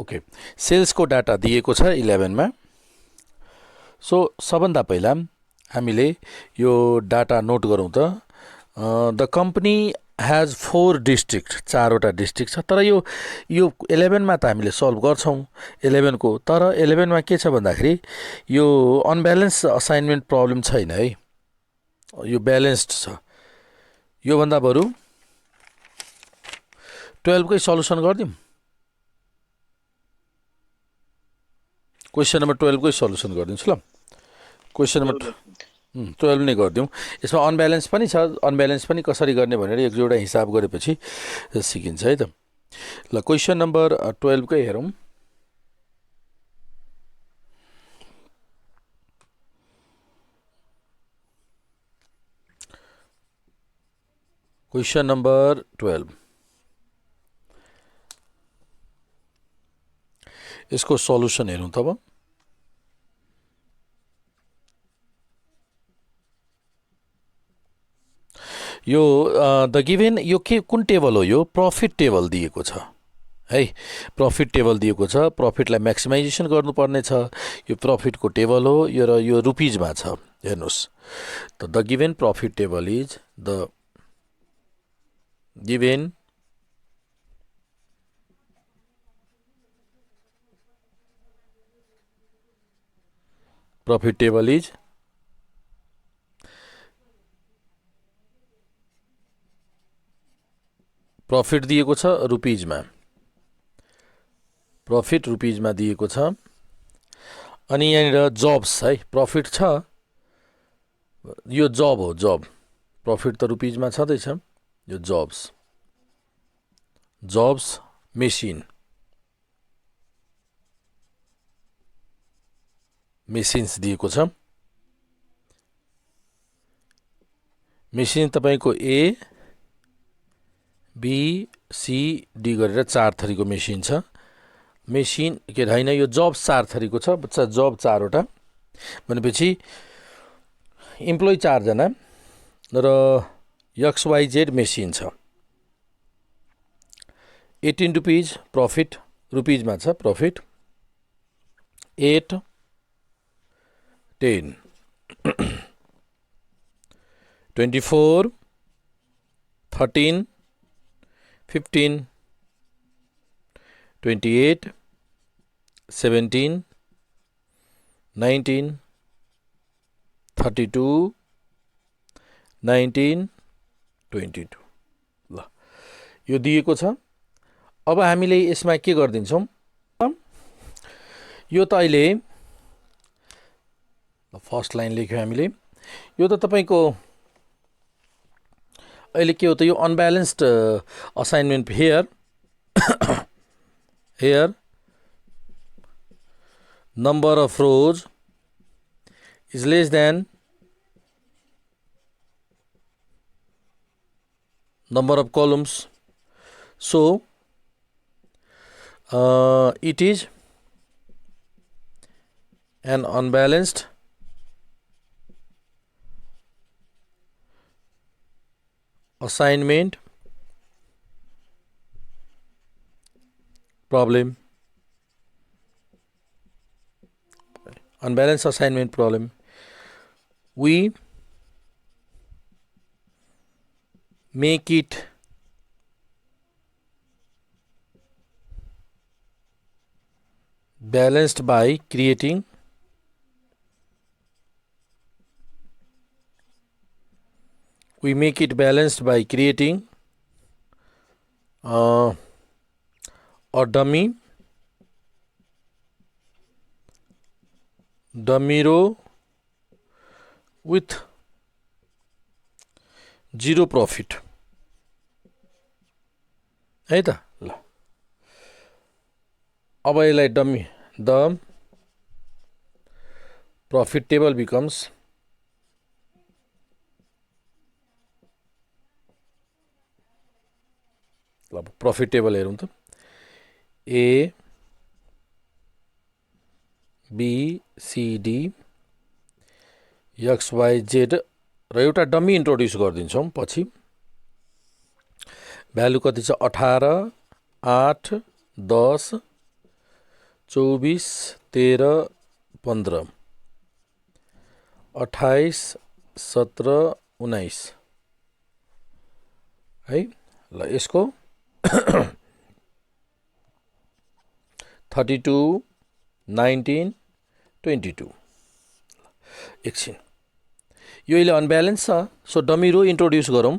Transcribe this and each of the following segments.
Okay, सेल्सको data दिएको छ 11 मा। सो सबभन्दा पहिला हामीले यो डाटा नोट गरौँ त। द कम्पनी हैज 4 डिस्ट्रिक्ट, 4वटा डिस्ट्रिक्ट छ। तर यो 11 मा त हामीले सल्भ गर्छौँ 11 को। तर 11 मा के छ भन्दाखेरि यो अनब्यालेन्स असाइनमेन्ट प्रब्लम छैन है, यो ब्यालेन्स्ड छ। यो भन्दा बरु 12 कै सल्युसन गर्दियौँ। क्वेशन नम्बर 12 कै सल्युसन गरिदिन्छु ल। क्वेशन नम्बर 12 नै गरिदिउँ। यसमा अनब्यालेन्स पनि छ, अनब्यालेन्स पनि कसरी गर्ने भनेर एक दुईवटा हिसाब गरेपछि सिकिन्छ है त। ल क्वेशन नम्बर 12 कै हेरौँ। क्वेशन नम्बर 12, यसको सल्युसन हेरौँ तब। यो द गिभेन, यो के कुन टेबल हो? यो प्रफिट टेबल दिएको छ है, प्रफिट टेबल दिएको छ। प्रफिटलाई म्याक्सिमाइजेसन गर्नुपर्ने छ। यो प्रफिटको टेबल हो यो, र यो रुपिजमा छ। हेर्नुहोस् त, the given profit table is the given profit table is profit दिएको छ रुपिजमा, प्रफिट रुपिजमा दिएको छ। अनि यहाँनिर जब्स है, प्रफिट छ, यो जब हो, जब। प्रफिट त रुपिजमा छँदैछ, यो जब्स, जब्स मेसिन, मेसिन्स दिएको छ। मेसिन तपाईँको ए बी सी डी गरेर 4 थरीको मेसिन छ। मेसिन के होइन, यो जब 4 थरीको छ। जब 4वटा भनेपछि इम्प्लोइ 4 जना र XYZ मेसिन छ। 18 रुपिज प्रफिट, रुपिजमा छ प्रफिट। 8 10 24 13 15 28 17 19 32 19 22। ल यो दिएको छ। अब हामीले यसमा के गरिदिन्छौँ? यो त अहिले फर्स्ट लाइन लेख्यो हामीले। यो त तपाईँको अहिले के हो त, यो unbalanced assignment. Here here number of rows is less than number of columns, so it is an unbalanced assignment problem, unbalanced assignment problem. We make it balanced by creating a dummy row with zero profit है त। ल अब यसलाई dummy, the profit table becomes ल profit table हेरौँ त। A B C D XYZ र एउटा डमी इन्ट्रोड्युस गरिदिन्छौँ पछि। भ्यालु कति छ? 18 8 10 24 13 15 28 17 19 है ल यसको 32 19 22 एकछिन यो अहिले अनब्यालेन्स छ सो डमी रो इन्ट्रोड्युस गरौँ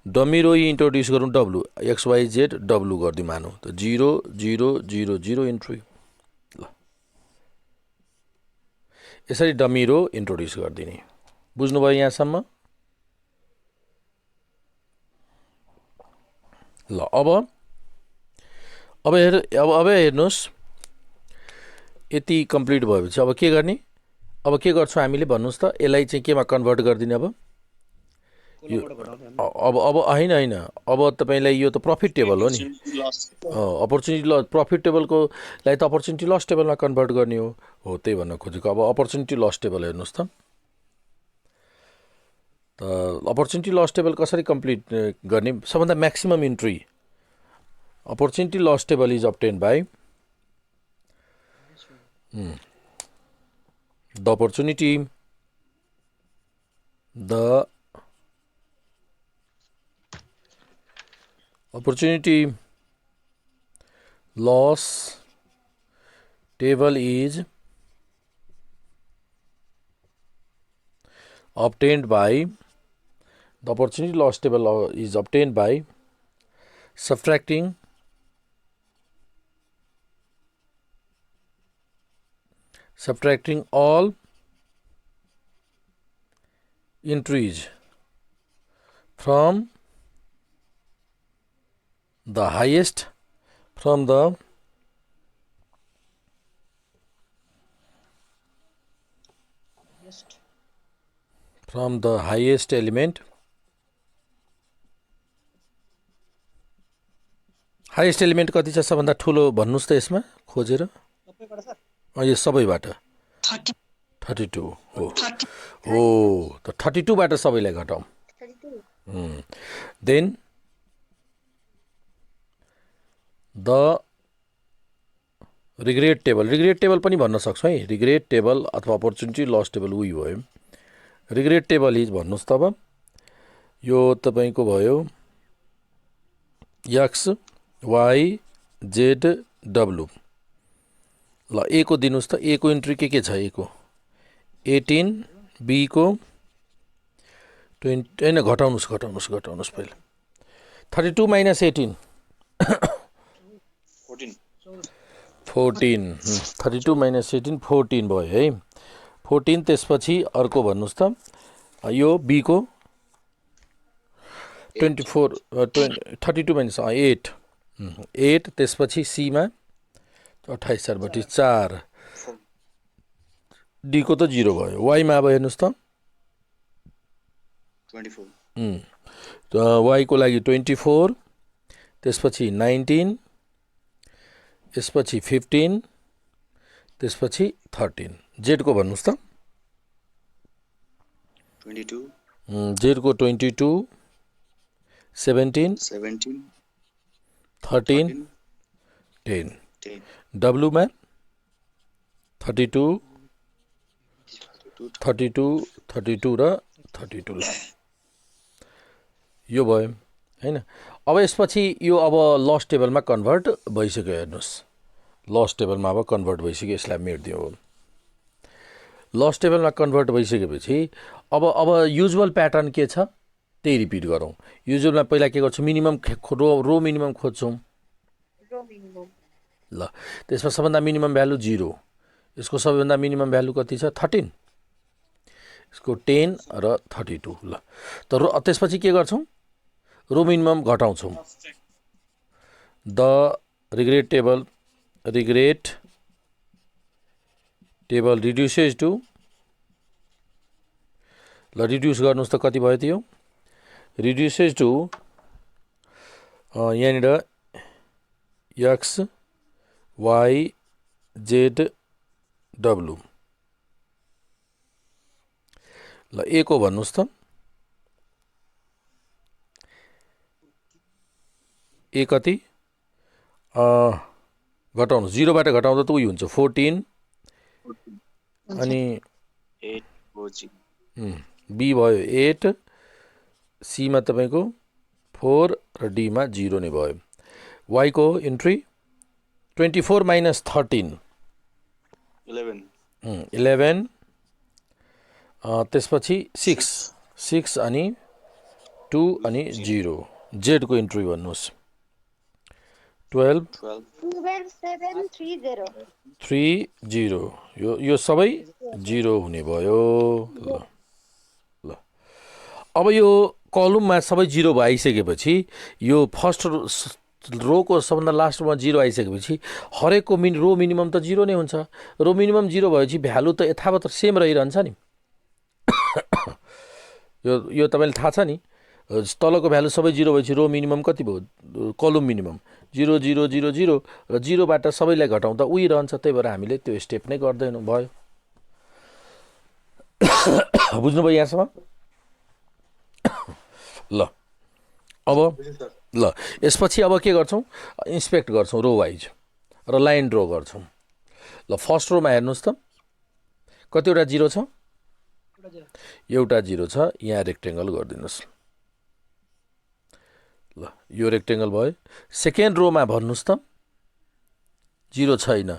डमी रो इन्ट्रोड्युस गरौँ डब्लु XYZ डब्लु गरिदिउँ मानौँ त 0 0 0 0 इन्ट्री ल यसरी डमी रो इन्ट्रोड्युस गरिदिने बुझ्नुभयो यहाँसम्म ल अब हेर्नुहोस् यति कम्प्लिट भएपछि अब के गर्ने अब के गर्छौँ हामीले भन्नुहोस् त यसलाई चाहिँ केमा कन्भर्ट गरिदिने अब यो अब होइन अब तपाईँलाई यो त प्रफिट टेबल हो नि अपर्च्युनिटी लस प्रफिट टेबलको लाई त अपर्च्युनिटी लस टेबलमा कन्भर्ट गर्ने हो त्यही भन्न खोजेको अब अपर्च्युनिटी लस टेबल हेर्नुहोस् त अपर्च्युनिटी लस टेबल कसरी कम्प्लिट गर्ने सबभन्दा maximum entry opportunity loss table is obtain by the opportunity loss table is obtained by the opportunity loss table is obtained by subtracting all entries from the highest element highest element कति छ सबभन्दा ठुलो भन्नुस् त यसमा खोजेर यो सबैबाट 32 हो त 32 बाट सबैलाई घटाउँ देन द रिग्रेट टेबल पनि भन्न सक्छौँ है रिग्रेट टेबल अथवा अपर्च्युनिटी लस टेबल उही भयो रिग्रेट टेबल इज भन्नुहोस् त अब यो तपाईँको भयो XYZW ल ए को दिनुस् त ए को इन्ट्री के छ ए को 18 बी को 20 हैन घटाउनुस् पहिले 32 माइनस 18 14 32 माइनस 18 14 भयो है 14 त्यसपछि अर्को भन्नुस् त यो बी को 24 32 माइनस 8 त्यसपछि सी मा 28 4 बटी 4 डी को त 0 भयो वाई मा अब हेर्नुस् त 24 वाई को लागि 24 त्यसपछि 19 त्यसपछि 15 त्यसपछि 13 जेड को भन्नुस् त 22 जेड को 22 17 13 10 डब्लु मा 32 र 32 ल यो भयो हैन अब यसपछि यो अब लस टेबलमा कन्भर्ट भइसक्यो हेर्नुस् लस टेबलमा अब कन्भर्ट भइसक्यो यसलाई मेट्दियो लस टेबलमा कन्भर्ट भइसकेपछि अब युजुअल प्याटर्न के छ त्यही रिपिट गरौँ युजुअलमा पहिला के गर्छौँ मिनिमम रो मिनिमम खोज्छौँ ल त्यसमा सबभन्दा मिनिमम भ्यालु 0 यसको सबैभन्दा मिनिमम भ्यालु कति छ 13 यसको 10 र 32 ल त त्यसपछि के गर्छौँ रो मिनिमम घटाउँछौँ the regret table reduces to ल रिड्युस गर्नुस् त कति भयो त्यो रिड्युसेस टु यहाँनिर XYZW ल ए को भन्नुस् त ए कति घटाउनु 0 बाट घटाउँदा त उही हुन्छ 14 अनि 8 हो जी बी भयो 8 सी मा तपाईको 4 र डी मा 0 नै भयो y को इन्ट्री 24 minus 13 11 11 त्यसपछि 6 अनि 2 अनि 0 z को इन्ट्री भन्नुहोस् 12 30 यो सबै 0 हुने भयो ल अब यो कलममा सबै 0 भइसकेपछि यो फर्स्ट रोको सबभन्दा लास्टमा 0 आइसकेपछि हरेकको रो मिनिमम त 0 नै हुन्छ रो मिनिमम 0 भएपछि भ्यालु त यथावत सेम रहिरहन्छ नि यो तपाईलाई थाहा छ नि तलको भ्यालु सबै 0 भएपछि रो मिनिमम कति भयो कलम मिनिमम 0 0 0 0 र 0 बाट सबैलाई घटाउँदा उही रहन्छ त्यही भएर हामीले त्यो स्टेप नै गर्दैनौँ भयो बुझ्नुभयो यहाँसम्म ल अब ल यसपछि अब के गर्छौं इन्स्पेक्ट गर्छौं रो वाइज र लाइन ड्र गर्छौं ल फर्स्ट रोमा हेर्नुस् त कतिवटा 0 छ एउटा 0 छ यहाँ रेक्टेंगल गरिदिनुस् ल यो रेक्टेंगल भयो सेकेन्ड रोमा भन्नुस् त 0 छैन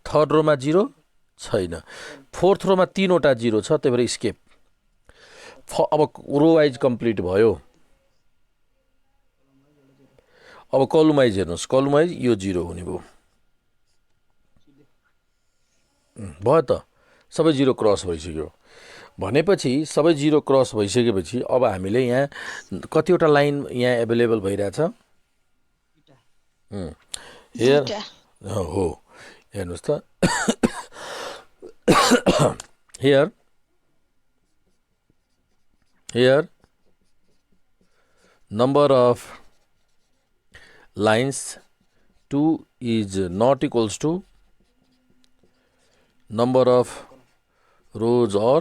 थर्ड रोमा 0 छैन फोर्थ रोमा 3 वटा 0 छ त्यही भएर स्केप अब रो वाइज कम्प्लिट भयो अब कलम वाइज हेर्नुस् कलम वाइज यो 0 हुने भयो भयो त सबै 0 क्रस भइसक्यो भनेपछि सबै 0 क्रस भइसकेपछि अब हामीले यहाँ कतिवटा लाइन यहाँ अवेलेबल भइरहेछ हियर हो हेर्नुस् त here number of lines 2 is not equals to number of rows or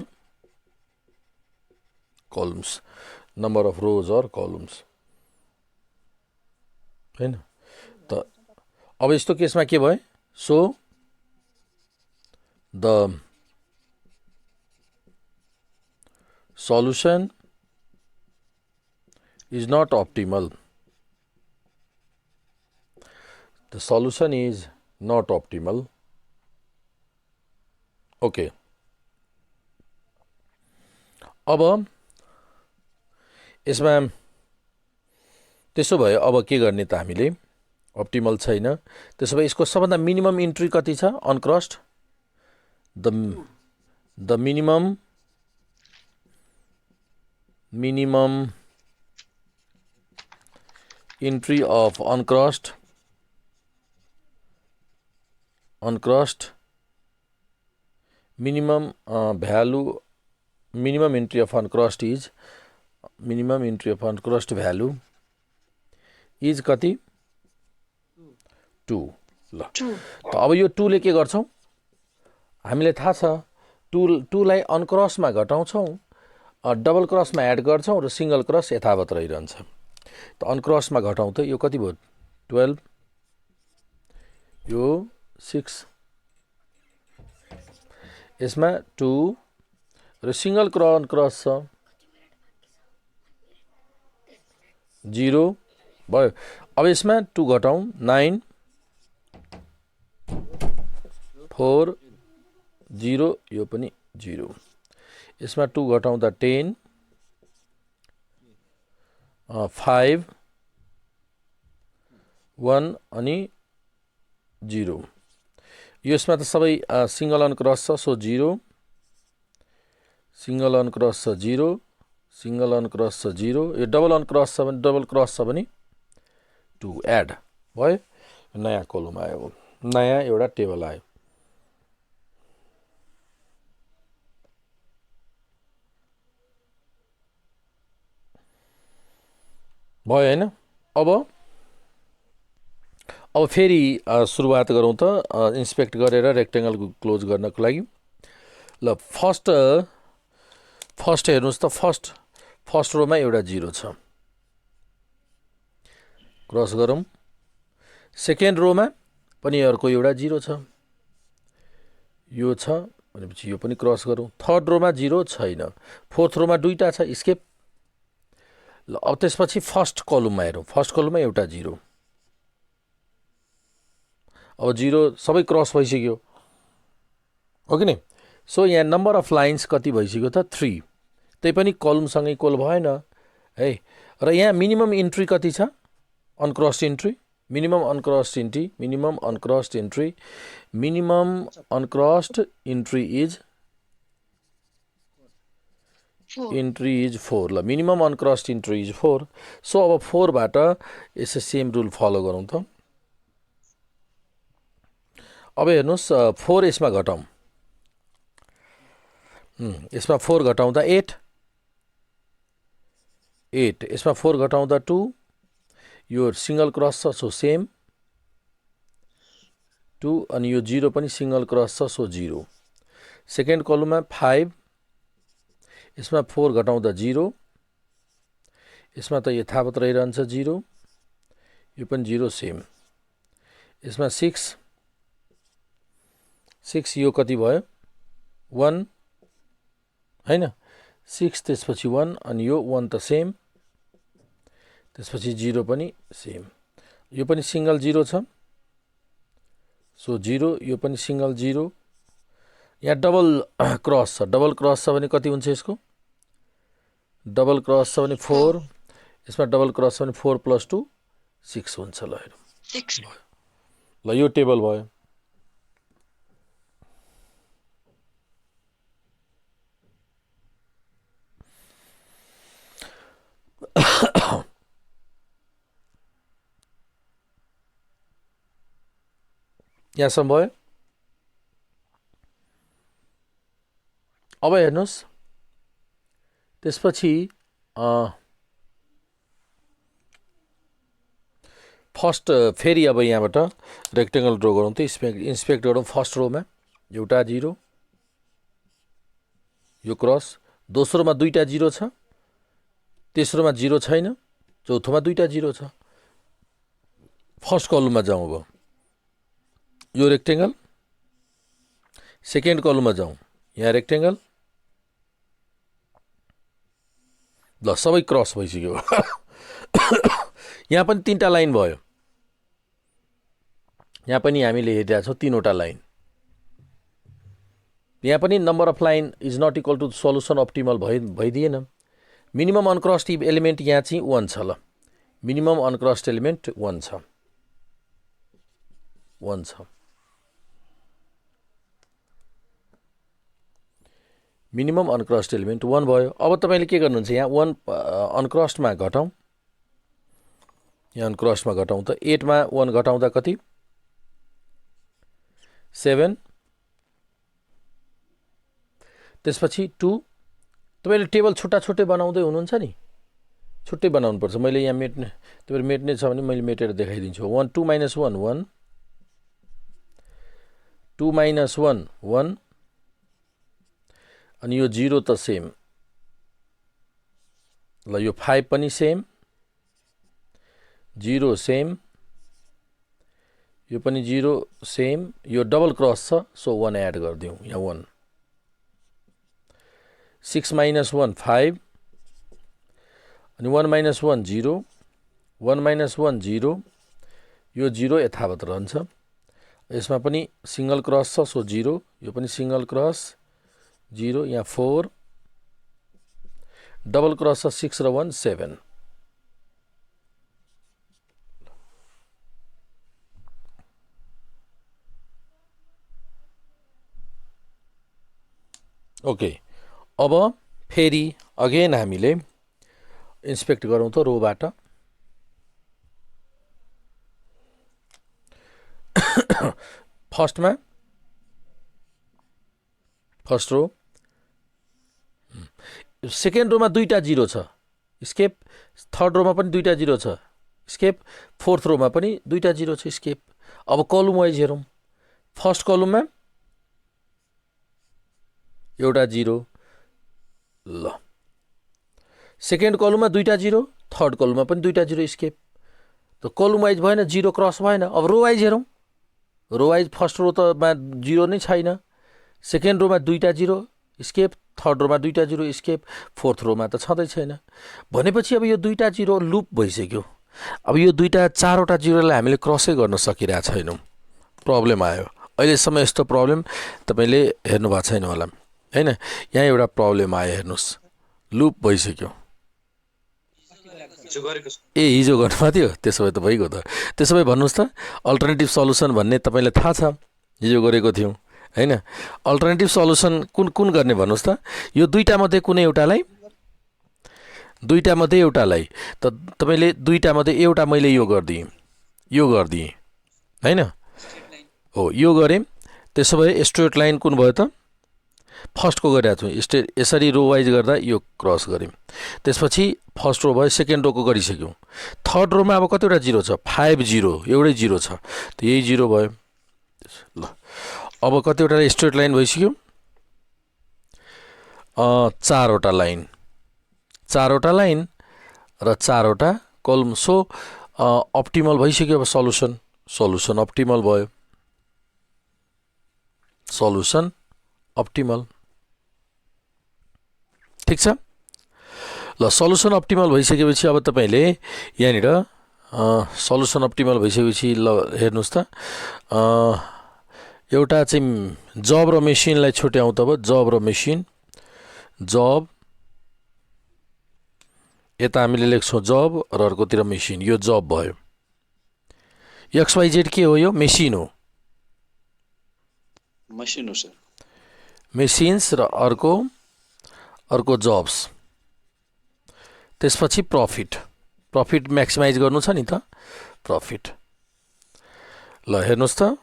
columns हैन त अब यस्तो केसमा के भयो so the solution is not optimal. The solution is not optimal. Okay. अब यसमा त्यसो भए अब के गर्ने त हामीले अप्टिमल छैन त्यसो भए यसको सबभन्दा मिनिमम इन्ट्री कति छ अनक्रस्ड the minimum entry of uncrossed minimum minimum entry of uncrossed value is कति 2 ल त अब यो 2 ले के गर्छौं हामीले थाहा छ 2 लाई अनक्रसमा घटाउँछौं डबल क्रसमा एड गर्छौं र सिंगल क्रस यथावत रहिरहन्छ त अनक्रसमा घटाउँ त यो कति भयो 12 यो 6 यसमा 2 र सिंगल क्रस छ 0 भयो अब यसमा 2 घटाउँ 9 4 0 यो पनि 0 यसमा 2 घटाउँदा 10 5 1 अनि 0 यसमा त सबै सिंगल अनक्रस छ सो 0 सिंगल अनक्रस छ 0 सिंगल अनक्रस छ 0 यो डबल अनक्रस छ भने डबल क्रस छ भने 2 एड भयो नयाँ कलम आयो नयाँ एउटा टेबल आयो भयो हैन अब फेरि सुरुवात गरौँ त इन्स्पेक्ट गरेर रेक्टेंगल क्लोज गर्नको लागि ल फर्स्ट हेर्नुस् त फर्स्ट रोमा एउटा 0 छ क्रस गरौँ सेकेन्ड रोमा पनि अर्को एउटा 0 छ, यो छ भनेपछि यो पनि क्रस गरौँ। थर्ड रोमा 0 छैन, फोर्थ रोमा दुईटा छ, स्केप। ल अब त्यसपछि फर्स्ट कलममा हेरौँ, फर्स्ट कलममा एउटा 0, अब 0 सबै क्रस भइसक्यो हो कि नि। सो यहाँ नम्बर अफ लाइन्स कति भइसक्यो त 3, त्यही पनि कलमसँग इक्वल भएन है। र यहाँ मिनिमम इन्ट्री कति छ, uncrossed entry, minimum uncrossed entry, minimum uncrossed entry, minimum uncrossed entry is 4। ल minimum uncrossed entry is 4। So अब 4 बाट यसो सेम रुल फलो गरौँ त। अब हेर्नुहोस् 4 यसमा घटाउँ, यसमा 4 घटाउँदा 8, यसमा 4 घटाउँदा 2, यो सिंगल क्रस छ सो सेम 2, अनि यो 0 पनि सिंगल क्रस छ सो 0। सेकेन्ड कलममा 5, यसमा 4 घटाउँदा 0, यसमा त यथावत रहिरहन्छ 0, यो पनि 0 सेम। यसमा 6 यो कति भयो 1 हैन, 6 त्यसपछि 1, अनि यो 1 त सेम, त्यसपछि 0 पनि सेम, यो पनि सिंगल 0 छ सो 0, यो पनि सिंगल 0। यहाँ डबल क्रस छ, डबल क्रस छ भने कति हुन्छ यसको, डबल क्रस छ भने 4, यसमा डबल क्रस छ भने 4 + 2 6 हुन्छ। ल हेरौँ 6 ल यो टेबल भयो। यहाँसम्म भयो। अब हेर्नुहोस् त्यसपछि फर्स्ट फेरि अब यहाँबाट रेक्टेंगल ड्र गरौँ त, इन्स्पेक्ट गरौँ। फर्स्ट रोमा एउटा 0, यो क्रस, दोस्रोमा दुईटा 0 छ, तेस्रोमा 0 छैन, चौथोमा दुईटा 0 छ। फर्स्ट कलममा जाउँ, अब यो रेक्टेंगल, सेकेन्ड कलममा जाउँ, यहाँ रेक्टेंगल, ल सबै क्रस भइसक्यो। यहाँ पनि 3टा लाइन भयो, यहाँ पनि हामीले हेरिरहेका छौँ 3वटा लाइन। यहाँ पनि number of line is not equal to solution optimal भइदिएन। मिनिमम अनक्रस्ड एलिमेन्ट यहाँ चाहिँ 1 छ। ल मिनिमम अनक्रस्ड एलिमेन्ट 1 छ, 1 छ, मिनिमम अनक्रस्ड एलिमेन्ट 1 भयो। अब तपाईले के गर्नुहुन्छ, यहाँ 1 अनक्रस्डमा घटाउँ, यहाँ अनक्रस्डमा घटाउँ त 8 मा 1 घटाउँदा कति 7, त्यसपछि 2। तपाईले टेबल छुट्टा छुट्टै बनाउँदै हुनुहुन्छ नि, छुट्टै बनाउनु पर्छ। मैले यहाँ मेट्ने, तपाईले मेट्ने छ भने मैले मेटेर देखाइदिन्छु। 1 2 - 1 1, 2 - 1 1, अनि यो 0 त सेम। ल यो 5 पनि सेम, 0 सेम, यो पनि 0 सेम, यो डबल क्रस छ सो 1 एड गरिदिउँ, यहाँ 1। 6 - 1 5, अनि 1 - 1 0, 1 - 1 0, यो 0 यथावत रहन्छ। यसमा पनि सिंगल क्रस छ सो 0, यो पनि सिंगल क्रस 0, यहाँ 4, डबल क्रस छ 6 र 1 7। ओके, अब फेरि अगेन हामीले इन्स्पेक्ट गरौँ त रोबाट। फर्स्टमा फर्स्ट रो, सेकेन्ड रोमा दुईटा 0 छ, स्केप। थर्ड रोमा पनि दुईटा 0 छ, स्केप। फोर्थ रोमा पनि दुईटा 0 छ, स्केप। अब कलम वाइज हेरौँ। फर्स्ट कलममा एउटा 0, ल सेकेन्ड कलममा दुईटा 0, थर्ड कलममा पनि दुईटा 0, स्केप। त कलम वाइज भएन, 0 क्रस भएन। अब रो वाइज हेरौँ। रो वाइज फर्स्ट रो त मा 0 नै छैन, सेकेन्ड रोमा 2टा 0 स्केप, थर्ड रोमा 2टा 0 स्केप, फोर्थ रोमा त छँदै छैन। भनेपछि अब यो 2टा 0 लुप भइसक्यो। अब यो 4वटा 0लाई हामीले क्रसै गर्न सकिरहेको छैनौँ, प्रब्लम आयो। अहिलेसम्म यस्तो प्रब्लम तपाईँले हेर्नु भएको छैन होला हैन। यहाँ एउटा प्रब्लम आयो, हेर्नुहोस्, लुप भइसक्यो। ए हिजो गर्नुभएको थियो, त्यसो भए त भइगयो त। त्यसो भए भन्नुहोस् त अल्टरनेटिभ सल्युसन भन्ने तपाईँलाई थाहा छ, हिजो गरेको थियौँ हैन। अल्टरनेटिभ सल्युसन कुन कुन गर्ने भन्नुहोस् त। यो 2टा मध्ये कुनै एउटालाई, 2टा मध्ये एउटालाई त तपाईँले 2टा मध्ये एउटा मैले यो गरिदिएँ हैन। हो यो गरेँ। त्यसो भए स्ट्रेट लाइन कुन भयो त, फर्स्टको गरिरहेको छु। यसरी रो वाइज गर्दा यो क्रस गऱ्यौँ। त्यसपछि फर्स्ट रो भयो, सेकेन्ड रोको गरिसक्यौँ। थर्ड रोमा अब कतिवटा 0 छ, 5 0, एउटै 0 छ, त यही 0 भयो। ल अब कतिवटा स्ट्रेट लाइन भइसक्यो, 4वटा लाइन, 4वटा लाइन र 4वटा कलम। सो अप्टिमल भइसक्यो। अब सल्युसन अप्टिमल भयो, सल्युसन अप्टिमल, ठिक छ। ल सल्युसन अप्टिमल भइसकेपछि अब तपाईँले यहाँनिर सल्युसन अप्टिमल भइसकेपछि ल हेर्नुहोस् त, एउटा चाहिँ जब र मेसिनलाई छुट्याउँ। तब जब र मेसिन, जब यता हामीले लेख्छौँ जब र अर्कोतिर मेसिन, यो जब भयो। XYZ के हो, यो मेसिन हो, मसिन हो सर। मेसिन्स र अर्को जब्स। त्यसपछि प्रफिट म्याक्सिमाइज गर्नु छ नि त, प्रफिट। ल हेर्नुहोस् त,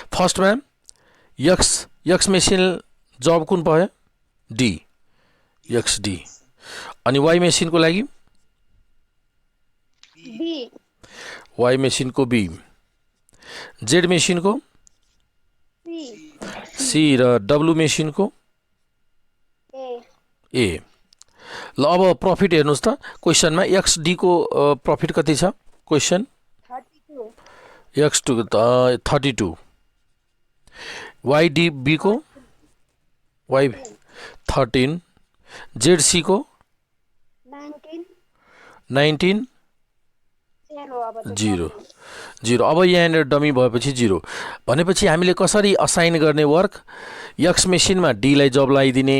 फर्स्टमा एक्स मेसिन जब कुन भयो, डी, XD। अनि वाइ मेसिनको लागि वाइ मेसिनको बी, जेड मेसिनको सी र डब्लु मेसिनको ए। ल अब प्रफिट हेर्नुहोस् त, क्वेसनमा XD को प्रफिट कति छ, क्वेसन X2 32, YDB को वाइ 13, ZC को 19 0। अब यहाँनिर डमी भएपछि 0 भनेपछि हामीले कसरी असाइन गर्ने वर्क, एक्स मेसिनमा डीलाई जब लगाइदिने,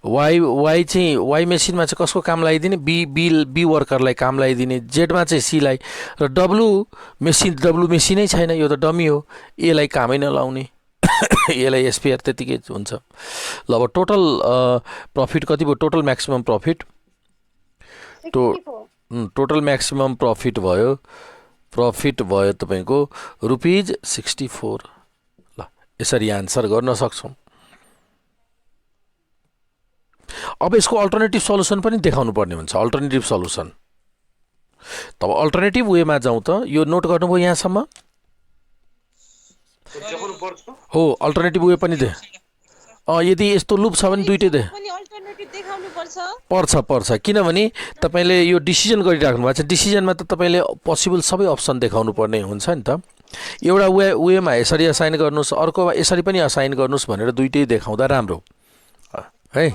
वाइ चाहिँ वाइ मेसिनमा चाहिँ कसको काम लगाइदिने, बी वर्करलाई काम लगाइदिने, जेडमा चाहिँ सीलाई, र डब्लु मेसिनै छैन, यो त डमी हो, एलाई कामै नलाउने, यसलाई एसपिआर त्यतिकै हुन्छ। ल अब टोटल प्रफिट कति भयो, total maximum profit, total maximum profit भयो तपाईँको ₹64। ल यसरी आन्सर गर्न सक्छौँ। अब यसको अल्टरनेटिभ सल्युसन पनि देखाउनु पर्ने हुन्छ, अल्टरनेटिभ सल्युसन। तब अल्टरनेटिभ वेमा जाउँ त, यो नोट गर्नुभयो यहाँसम्म हो। अल्टरनेटिभ वे पनि यदि यस्तो लुप छ भने दुइटै पर्छ, किनभने तपाईँले यो डिसिजन गरिराख्नु भएको छ। डिसिजनमा त तपाईँले पोसिबल सबै अप्सन देखाउनु पर्ने हुन्छ नि त। एउटा वेमा यसरी असाइन गर्नुहोस्, अर्को यसरी पनि असाइन गर्नुहोस् भनेर दुइटै देखाउँदा राम्रो है,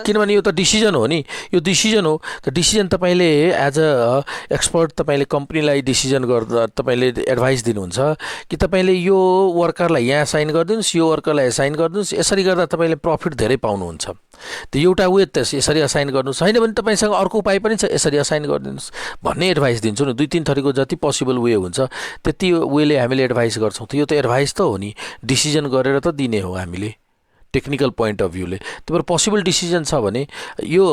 किनभने यो त डिसिजन हो नि, यो डिसिजन हो। त डिसिजन तपाईँले एज अ एक्सपर्ट तपाईँले कम्पनीलाई डिसिजन गर्दा तपाईँले एडभाइस दिनुहुन्छ कि तपाईँले यो वर्करलाई यहाँ असाइन गरिदिनुहोस्, यो वर्करलाई असाइन गरिदिनुहोस्, यसरी गर्दा तपाईँले प्रफिट धेरै पाउनुहुन्छ। त एउटा वे यसरी असाइन गर्नुहोस्, होइन भने तपाईँसँग अर्को उपाय पनि छ, यसरी असाइन गरिदिनुहोस् भन्ने एडभाइस दिन्छु नि। 2-3 थरीको जति पोसिबल वे हुन्छ त्यति वेले हामीले एडभाइस गर्छौँ। त यो त एडभाइस त हो नि, डिसिजन गरेर त दिने हो हामीले टेक्निकल पोइन्ट अफ भ्यूले। त्यही भएर पोसिबल डिसिजन छ भने यो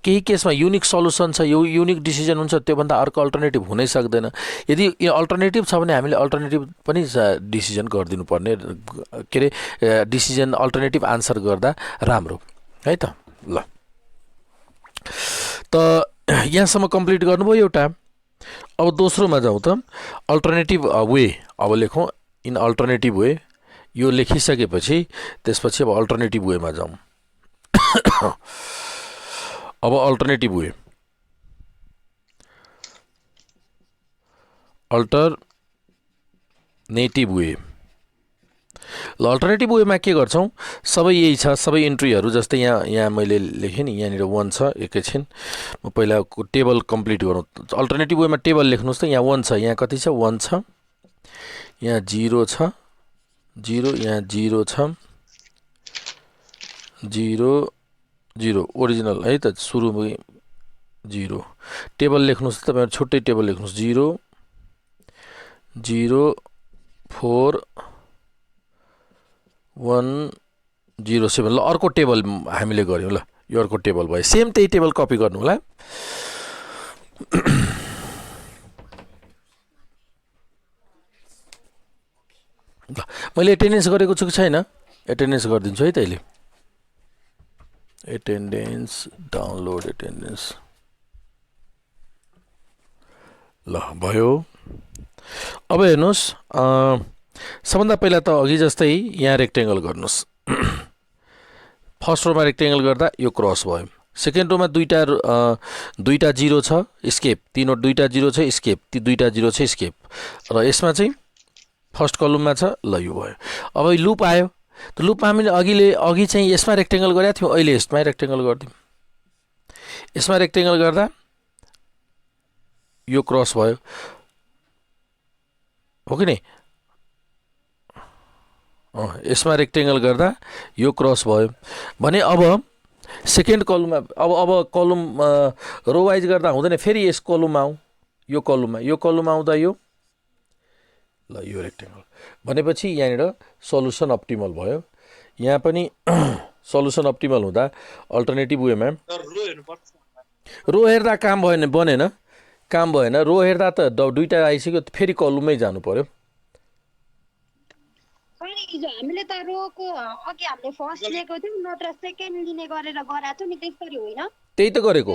केही केसमा युनिक सल्युसन छ, यो युनिक डिसिजन हुन्छ, त्योभन्दा अर्को अल्टरनेटिभ हुनै सक्दैन। यदि यो अल्टरनेटिभ छ भने हामीले अल्टरनेटिभ पनि डिसिजन गरिदिनु पर्ने, के अरे डिसिजन अल्टरनेटिभ आन्सर गर्दा राम्रो है त। ल त यहाँसम्म कम्प्लिट गर्नुभयो एउटा। अब दोस्रोमा जाउँ त, अल्टरनेटिभ वे। अब लेखौँ इन अल्टरनेटिभ वे, यो लेखिसकेपछि त्यसपछि अब अल्टरनेटिभ वेमा जाउँ। अब अल्टरनेटिभ वे, अल्टरनेटिभ वे। ल अल्टरनेटिभ वेमा के गर्छौँ, सबै यही छ, सबै इन्ट्रीहरू जस्तै यहाँ मैले लेखेँ नि, यहाँनिर 1 छ। एकैछिन म पहिला टेबल कम्प्लिट गरौँ। अल्टरनेटिभ वेमा टेबल लेख्नुहोस् त। यहाँ 1 छ, यहाँ कति छ, 1 छ, यहाँ 0 छ, 0, यहाँ 0 छ, 0 0 ओरिजिनल है त, सुरुमै 0। टेबल लेख्नुहोस् तपाईँहरू, छुट्टै टेबल लेख्नुहोस्, 0 0 4 1 0 7। ल अर्को टेबल हामीले गऱ्यौँ। ल यो अर्को टेबल भयो, सेम त्यही टेबल कपी गर्नु होला। ल मैले एटेन्डेन्स गरेको छु कि छैन, एटेन्डेन्स गरिदिन्छु है त अहिले। Attendance, download attendance. ल भयो। अब हेर्नुहोस्, सबभन्दा पहिला त अघि जस्तै यहाँ रेक्टेङ्गल गर्नुहोस्। फर्स्ट रोमा रेक्टेङ्गल गर्दा यो क्रस भयो। सेकेन्ड रोमा दुईटा 0 छ, स्केप। दुईटा 0 छ, स्केप। ती दुईटा 0 छ, स्केप। र यसमा चाहिँ फर्स्ट कलममा छ। ल यो भयो। अब लुप आयो। त लुपमा हामीले अघि चाहिँ यसमा रेक्टेङ्गल गरेका थियौँ, अहिले यसमै रेक्टेङ्गल गरिदिउँ। यसमा रेक्टेङ्गल गर्दा यो क्रस भयो, हो कि नै? यसमा रेक्टेङ्गल गर्दा यो क्रस भयो भने अब सेकेन्ड कलममा अब कलम रो वाइज गर्दा हुँदैन, फेरि यस कलममा आउँ, यो कलममा आउँदा यो, ल यो रेक्टेङ्गल भनेपछि यहाँनिर सल्युसन अप्टिमल भयो। यहाँ पनि सल्युसन अप्टिमल हुँदा अल्टरनेटिभ वेमा रो हेर्दा काम बनेन, काम भएन। रो हेर्दा त दुईटा आइसक्यो, फेरि कलममै जानु पर्यो। हामीले त रोको अघि हामीले फर्स्ट लिएको थियौँ, नत्र सेकेन्ड लिने गरेर गराएको थियो नि, त्यसरी होइन? त्यही त गरेको। म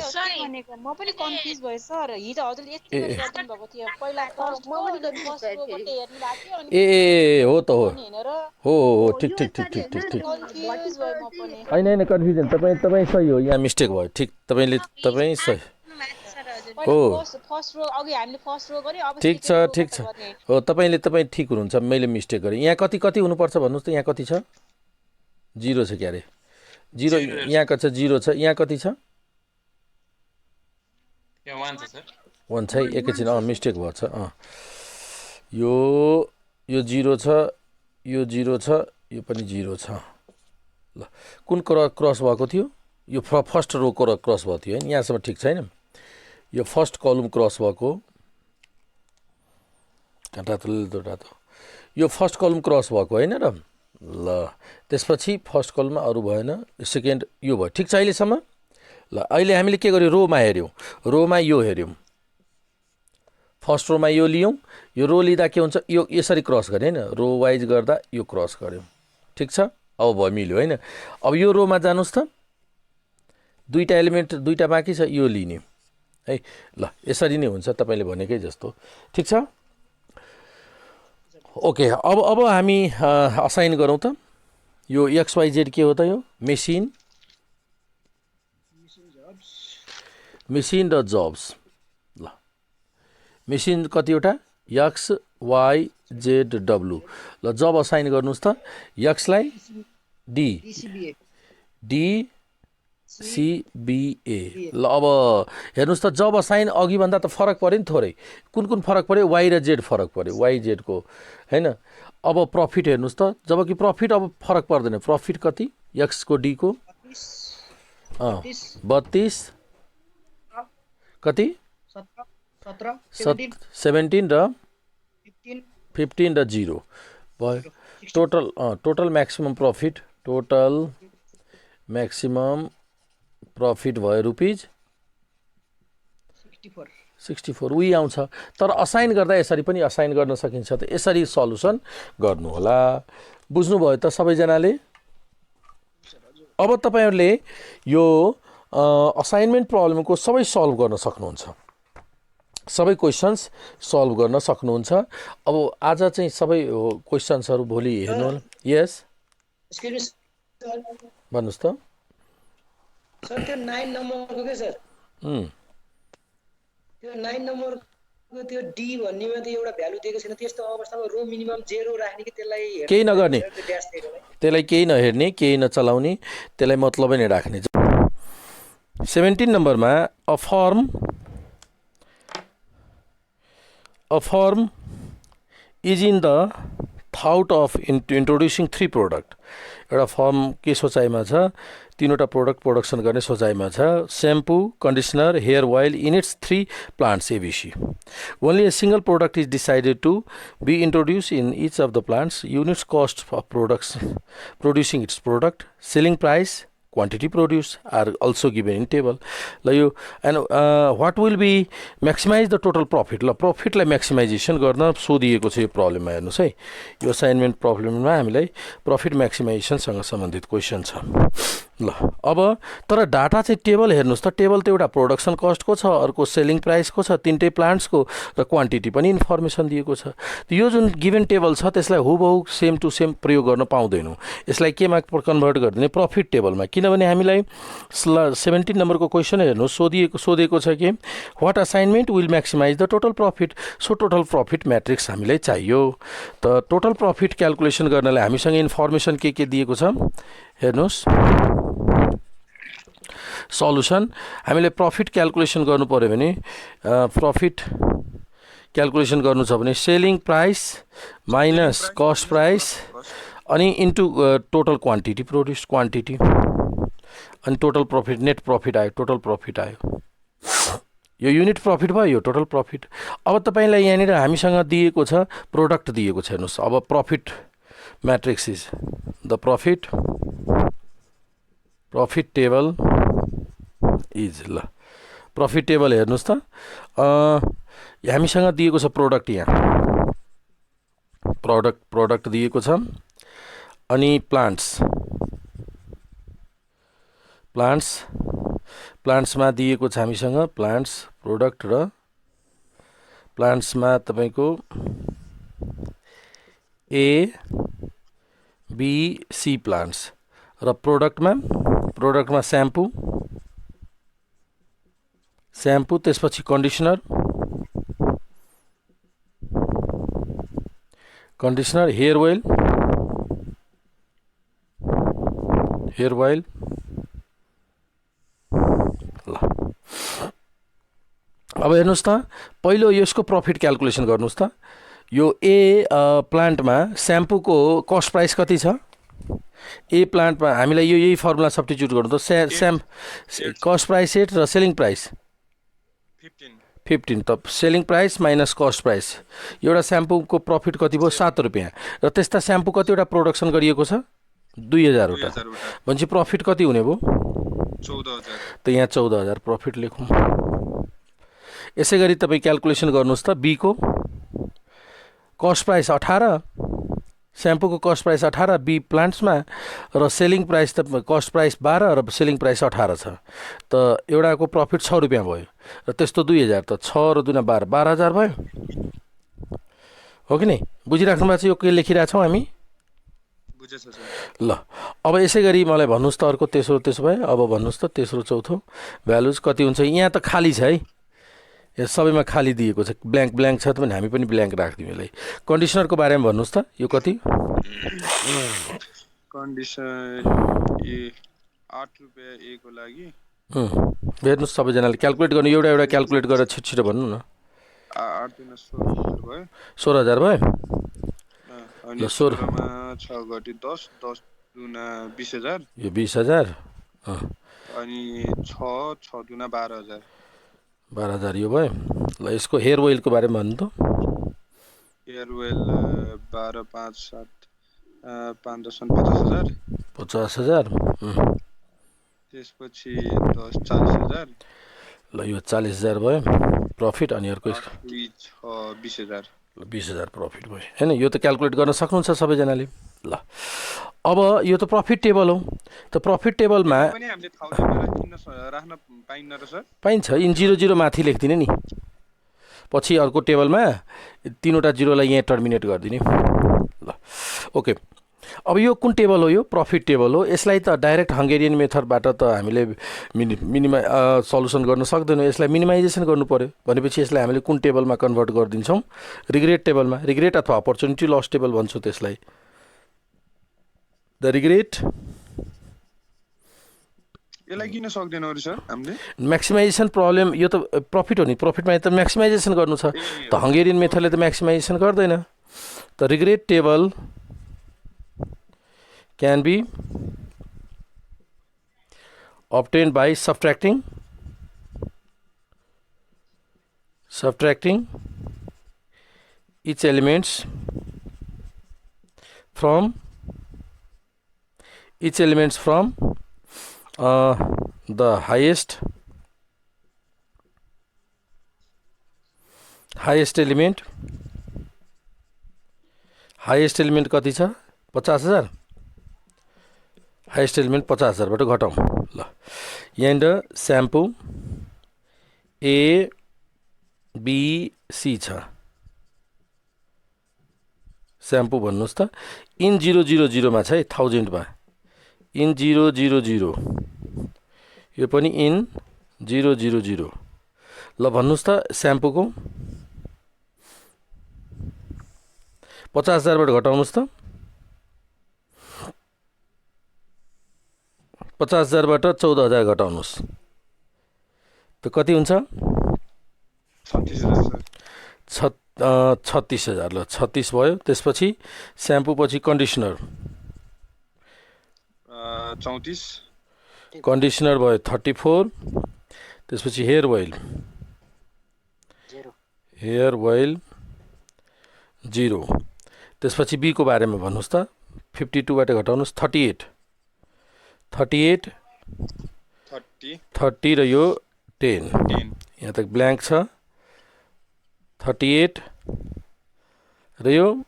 पनि कन्फ्युज भएँ सर। हिजो हजुरले यस्तै गरी गरिदिनु भएको थियो। पहिला फर्स्ट रो अनि फर्स्ट रो मात्रै हेर्नु भएको थियो, अनि ए हो त हो, हैन र? हो ठिक ठिक ठिक ठिक ठिक ठिक। कन्फ्युज भएँ म पनि। होइन कन्फ्युजन, तपाईँ सही हो, यहाँ मिस्टेक भयो। ठिक, तपाईँ सही हो। फर्स्ट रो अघि हामीले फर्स्ट रो गर्यो, अब ठिक छ, ठिक छ, हो। तपाईँ ठिक हुनुहुन्छ, मैले मिस्टेक गरेँ। यहाँ कति हुनुपर्छ भन्नुहोस् त, यहाँ कति छ? 0 छ क्या अरे, 0। यहाँ कति छ? 0 छ। यहाँ कति छ? 1 छ। एकैछिन, मिस्टेक भएको छ। यो 0 छ, यो 0 छ, यो पनि 0 छ। ल कुन क्रस भएको थियो? यो फर्स्ट रो क्रस भएको थियो होइन? यहाँसम्म ठिक छैन। यो फर्स्ट कलम क्रस भएको, यो फर्स्ट कलम क्रस भएको होइन र? ल त्यसपछि फर्स्ट कलममा अरू भएन, सेकेन्ड यो भयो। ठिक छ अहिलेसम्म? ल अहिले हामीले के गर्यौँ, रोमा हेऱ्यौँ, रोमा यो हेऱ्यौँ, फर्स्ट रोमा यो लियौँ। यो रो लिँदा के हुन्छ, यो यसरी क्रस गरेँ होइन, रो वाइज गर्दा यो क्रस गऱ्यौँ। ठिक छ, अब भयो, मिल्यो होइन? अब यो रोमा जानुहोस् त, दुईटा एलिमेन्ट, दुईटा बाँकी छ, यो लिने है। ल यसरी नै हुन्छ, तपाईँले भनेकै जस्तो। ठिक छ, ओके। अब हामी असाइन गरौँ त। यो XYZ के हो त? यो मेसिन र जब्स। ल मेसिन कतिवटा? XYZW। ल जब असाइन गर्नुहोस् त। एक्सलाई DCBA। ल अब हेर्नुहोस् त, जब असाइन अघिभन्दा त फरक पऱ्यो नि थोरै। कुन फरक पऱ्यो? Y र Z फरक पऱ्यो, YZ को होइन। अब प्रफिट हेर्नुहोस् त, जबकि प्रफिट अब फरक पर्दैन। प्रफिट कति? X को D को 32 कति? 17 र 15 र 0 भयो। टोटल म्याक्सिमम प्रफिट, भयो रुपिज 64। उही आउँछ। तर असाइन गर्दा यसरी पनि असाइन गर्न सकिन्छ। त यसरी सल्युसन गर्नु होला। बुझ्नुभयो त सबैजनाले? अब तपाईँहरूले यो असाइनमेन्ट प्रब्लमको सबै सल्भ गर्न सक्नुहुन्छ, सबै क्वेसन्स सल्भ गर्न सक्नुहुन्छ। अब आज चाहिँ सबै क्वेसन्सहरू भोलि हेर्नु होला। यस भन्नुहोस् त सर। त्यो 9 नम्बरको के सर? त्यो 9 नम्बर त्यो डी भन्नेमा त एउटा भ्यालु दिएको छैन त्यस्तो अवस्थामा रो मिनिमम 0 राख्ने कि त्यसलाई केही नगर्ने त्यो ड्यास दिएकोलाई त्यसलाई केही नहेर्ने केही नचलाउने त्यसलाई मतलबै नै राख्ने 17 नम्बरमा a firm is in the thought of introducing 3 product एउटा फर्म के सोचाइमा छ तीनवटा प्रोडक्ट प्रोडक्सन गर्ने सोचाइमा छ shampoo conditioner hair oil in its 3 plants ABC only a single product is decided to be introduced in each of the plants units cost of products producing its product selling price quantity produced are also given in table and what will be maximize the total profit profit लाई maximization गर्न सोधिएको छ यो प्रब्लममा हेर्नुस् है यो assignment प्रब्लममा हामीलाई profit maximisation सँग सम्बन्धित क्वेशन छ ल अब तर डाटा चाहिँ टेबल हेर्नुस् त टेबल त एउटा प्रोडक्सन कस्ट को छ अर्को सेलिङ प्राइस को छ तीनटै प्लान्ट्स को र क्वान्टिटी पनि इन्फर्मेसन दिएको छ यो जुन गिवन टेबल छ त्यसलाई हुबहु सेम टु सेम प्रयोग गर्न पाउँदैनौं यसलाई केमा कन्भर्ट गरिदिने प्रॉफिट टेबलमा किनभने हामीलाई 17 नम्बरको क्वेशन हेर्नुस् सोधेको छ कि what assignment will maximize the total profit so total profit matrix हामीलाई चाहियो त टोटल प्रॉफिट क्याल्कुलेसन गर्नलाई हामीसँग इन्फर्मेसन के दिएको छ हेर्नुस् सल्युसन हामीले प्रॉफिट क्याल्कुलेसन गर्नु पर्यो भने प्रॉफिट क्याल्कुलेसन गर्नु छ भने selling price minus cost price अनि into total quantity produced quantity अनि टोटल प्रॉफिट नेट प्रॉफिट आयो टोटल प्रॉफिट आयो यो युनिट प्रॉफिट भयो यो टोटल प्रॉफिट अब तपाईलाई यहाँनिर हामीसँग दिएको छ प्रोडक्ट दिएको छ हेर्नुस् अब profit matrix is the profit table is ल प्रॉफिट टेबल हेर्नुस् त हामीसँग दिएको छ प्रोडक्ट यहाँ प्रोडक्ट दिएको छ अनि प्लान्ट्समा दिएको छ हामीसँग प्लान्ट्स प्रोडक्ट र प्लान्ट्समा तपाईको ए बी सी प्लान्ट्स र प्रोडक्टमा स्याम्पू त्यसपछि कन्डिसनर हेयर ओइल ल अब हेर्नुस् त पहिलो यसको प्रॉफिट क्याल्कुलेसन गर्नुस् त यो ए प्लान्टमा स्याम्पूको कस्ट प्राइस कति छ ए प्लान्टमा हामीलाई यो यही फर्मुला सब्स्टिट्युट गर्नु त कस्ट प्राइस 8 र सेलिङ प्राइस 15 त selling price minus cost price एउटा स्याम्पूको प्रॉफिट कति भयो 7 रुपैयाँ र त्यस्ता स्याम्पू कतिवटा प्रोडक्सन गरिएको छ 2000 वटा भनेपछि प्रॉफिट कति हुने भयो 14000 त यहाँ 14000 प्रॉफिट लेखौँ यसैगरी तपाई क्याल्कुलेसन गर्नुस् त बी को कस्ट प्राइस 18 स्याम्पू को कस्ट प्राइस 18 बी प्लान्ट्समा र सेलिङ प्राइस त कस्ट प्राइस 12 र सेलिङ प्राइस 18 छ त एउटाको प्रॉफिट 6 रुपैयाँ भयो र त्यस्तो 2000 त 6 र 2 12 12000 भयो हो कि नै बुझिराख्नु भएको छ यो के लेखिरा छौं हामी बुझेछ सर ल अब यसैगरी मलाई भन्नुस् त अर्को तेस्रो त्यसो भए अब भन्नुस् त तेस्रो चौथो भ्यालुज कति हुन्छ यहाँ त खाली छ है यो सबैमा खाली दिएको छ ब्ल्याङ्क छ त पनि हामी पनि ब्ल्याङ्क राख्दियौ यसलाई कन्डिसनरको बारेमा भन्नुस् त यो कति कन्डिसन ए 8 रुपैयाँ ए को लागि हेर्नुस् सबैजनाले क्याल्कुलेट गर्नु एउटा क्याल्कुलेट गरेर छिटो भन्नु न 8 दुना 16000 भयो 16000 भयो अनि 16 मा 6 गटी 10 दुना 20000 यो 20000 अनि 6 दुना 12000 यो भयो ल यसको हेयर ओइल को बारेमा भन्नु त हेयर ओइल 12 5 7 5 10 50000 त्यसपछि 10 40000 ल यो 40000 भयो प्रॉफिट अनि अर्को 20000 प्रॉफिट भयो हैन यो त क्याल्कुलेट गर्न सक्नुहुन्छ सबैजनाले ल अब यो त प्रॉफिट टेबल हो त प्रॉफिट टेबलमा पनि हामीले 1000 राख्न पाइन्न र सर पाइन्छ इन 00 माथि लेख्दिने नि पछि अर्को टेबलमा तीनवटा जिरोलाई यहाँ टर्मिनेट गर्दिने ल ओके अब यो कुन टेबल हो? यो प्रफिट टेबल हो। यसलाई त डाइरेक्ट हङ्गेरियन मेथडबाट त हामीले सल्युसन गर्न सक्दैनौँ। यसलाई मिनिमाइजेसन गर्नु पर्यो। भनेपछि यसलाई हामीले कुन टेबलमा कन्भर्ट गरिदिन्छौँ? रिग्रेट टेबलमा। रिग्रेट अथवा अपर्च्युनिटी लस टेबल भन्छौँ त्यसलाई। द रिग्रेट यसलाई किन सक्दैनौँ अरे सर हामीले? Maximisation problem. यो त प्रफिट हो नि, प्रफिटमा त म्याक्सिमाइजेसन गर्नु छ। त हङ्गेरियन मेथडले त म्याक्सिमाइजेसन गर्दैन। त regret table can be obtained by subtracting each elements from the highest element कति छ? 50,000। हाइएस्ट एलिमेन्ट 50,000बाट घटाउँ। ल यहाँनिर स्याम्पू ABC छ। स्याम्पू भन्नुहोस् त। इन 000 छ है, 1000 मा। इन 000 यो पनि इन 000। ल भन्नुहोस् त स्याम्पूको 50,000बाट घटाउनुहोस् त। 50,000बाट 14,000 घटाउनुहोस् त कति हुन्छ? 36,000। ल 36 भयो। त्यसपछि स्याम्पू पछि कन्डिसनर 34, कन्डिसनर भयो 34। त्यसपछि हेयर ओइल 0। त्यसपछि बी को बारेमा भन्नुहोस् त। 52बाट घटाउनुहोस् 38 30 र यो 10। यहाँ तक ब्ल्याङ्क छ। 38 र यो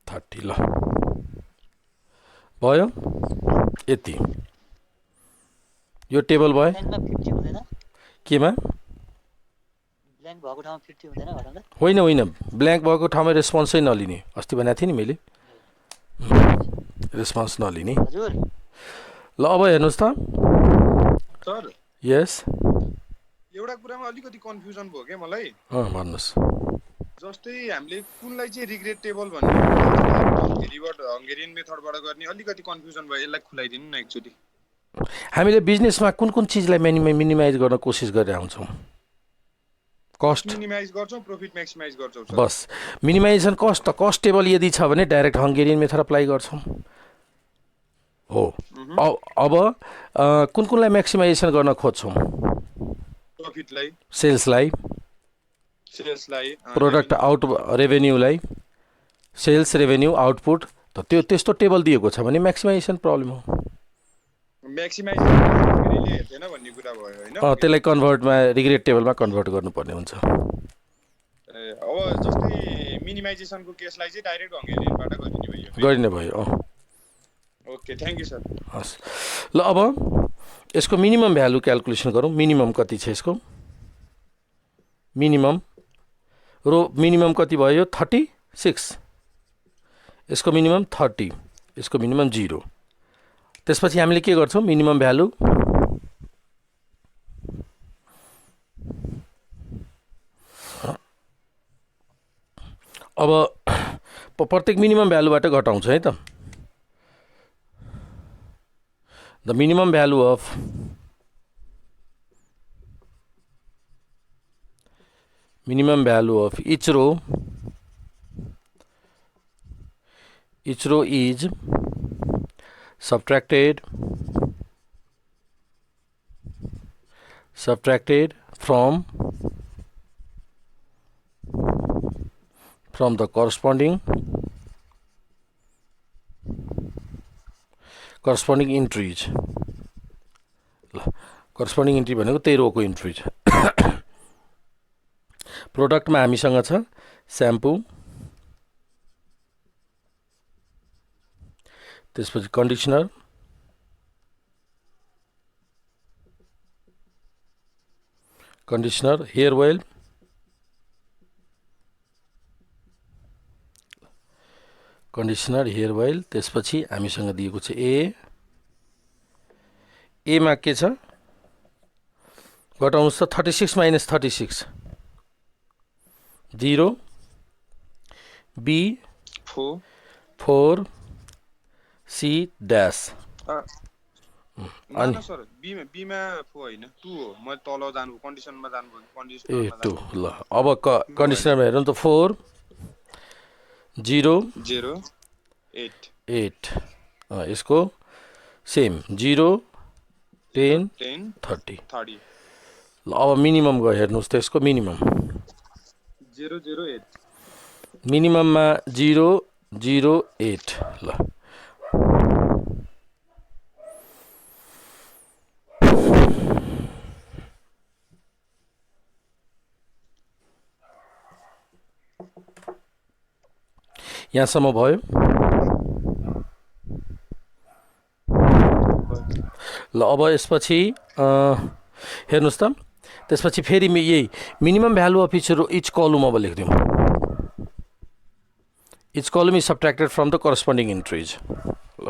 30। ल भयो यति। यो टेबल भयो। केमा? होइन, ब्ल्याङ्क भएको ठाउँमा रेस्पोन्सै नलिने। अस्ति भनेको थिएँ नि मैले, रेस्पोन्स नलिने। ल अब हेर्नुहोस् त सर। यस, एउटा कुरामा अलिकति कन्फ्युजन भयो क्या मलाई। भन्नुहोस्। जस्तै हामीले कुनलाई चाहिँ रिग्रेट टेबल भन्ने हङ्गेरियन मेथडबाट गर्ने अलिकति कन्फ्युजन भयो। यसलाई खुलाइदिनु न एकचोटि। हामीले बिजनेसमा कुन चिजलाई मिनिमाइज गर्न कोसिस गरेर आउँछौँ? कस्ट मिनिमाइज गर्छौँ, प्रफिट म्याक्सिमाइज गर्छौँ सर। बस मिनिमाइजेसन कस्ट। त कस्ट टेबल यदि छ भने डाइरेक्ट हङ्गेरियन मेथड अप्लाई गर्छौँ हो। अब कुनलाई म्याक्सिमाइजेसन गर्न खोज्छौँ? प्रफिटलाई, सेल्सलाई, प्रोडक्ट रेभेन्यूलाई। Sales, revenue, output. त त्यो त्यस्तो टेबल दिएको छ भने म्याक्सिमाइजेसन प्रब्लम हो। त्यसलाई कन्भर्टमा रिग्रेट टेबलमा कन्भर्ट गर्नुपर्ने हुन्छ। अब जस्तै मिनिमाइजेसनको केसलाई चाहिँ डाइरेक्ट हङ्गेरियनबाट गरिने भयो। Okay, thank you sir. हस्। ल अब यसको मिनिमम भ्यालु क्यालकुलेसन गरौँ। मिनिमम कति छ यसको? मिनिमम कति भयो? 36। यसको मिनिमम 30, यसको मिनिमम 0। त्यसपछि हामीले के गर्छौँ? मिनिमम भ्यालु अब प्रत्येक मिनिमम भ्यालुबाट घटाउँछ है त। The minimum value of each row is subtracted from the corresponding entries. corresponding entry भनेको त्यही रोको इन्ट्री छ। प्रोडक्टमा हामीसँग छ स्याम्पू, त्यसपछि conditioner, hair oil, conditioner hair oil. त्यसपछि हामीसँग दिएको छ ए मा के छ घटाउनुहोस् त 36 माइनस 36 0 बी 4 सी ड्यास न सर बीमा फो होइन 2 हो। म तल जानु कन्डिसनमा जानु कन्डिसनमा 2 ल अब कन्डिसनरमा हेरौँ त 4 0 0 8 8 यसको सेम 0 10 10 30 30 ल अब मिनिमम गयो हेर्नुहोस् त यसको मिनिमम 0 0 8 मिनिमममा 0 0 8 ल यहाँसम्म भयो। ल अब यसपछि हेर्नुहोस् त त्यसपछि फेरि यही मिनिमम भ्यालु अफ इच कलम अब लेखिदिउँ। इच कलम इज सब्ट्र्याक्टेड फ्रम द करस्पोन्डिङ इन्ट्रिज। ल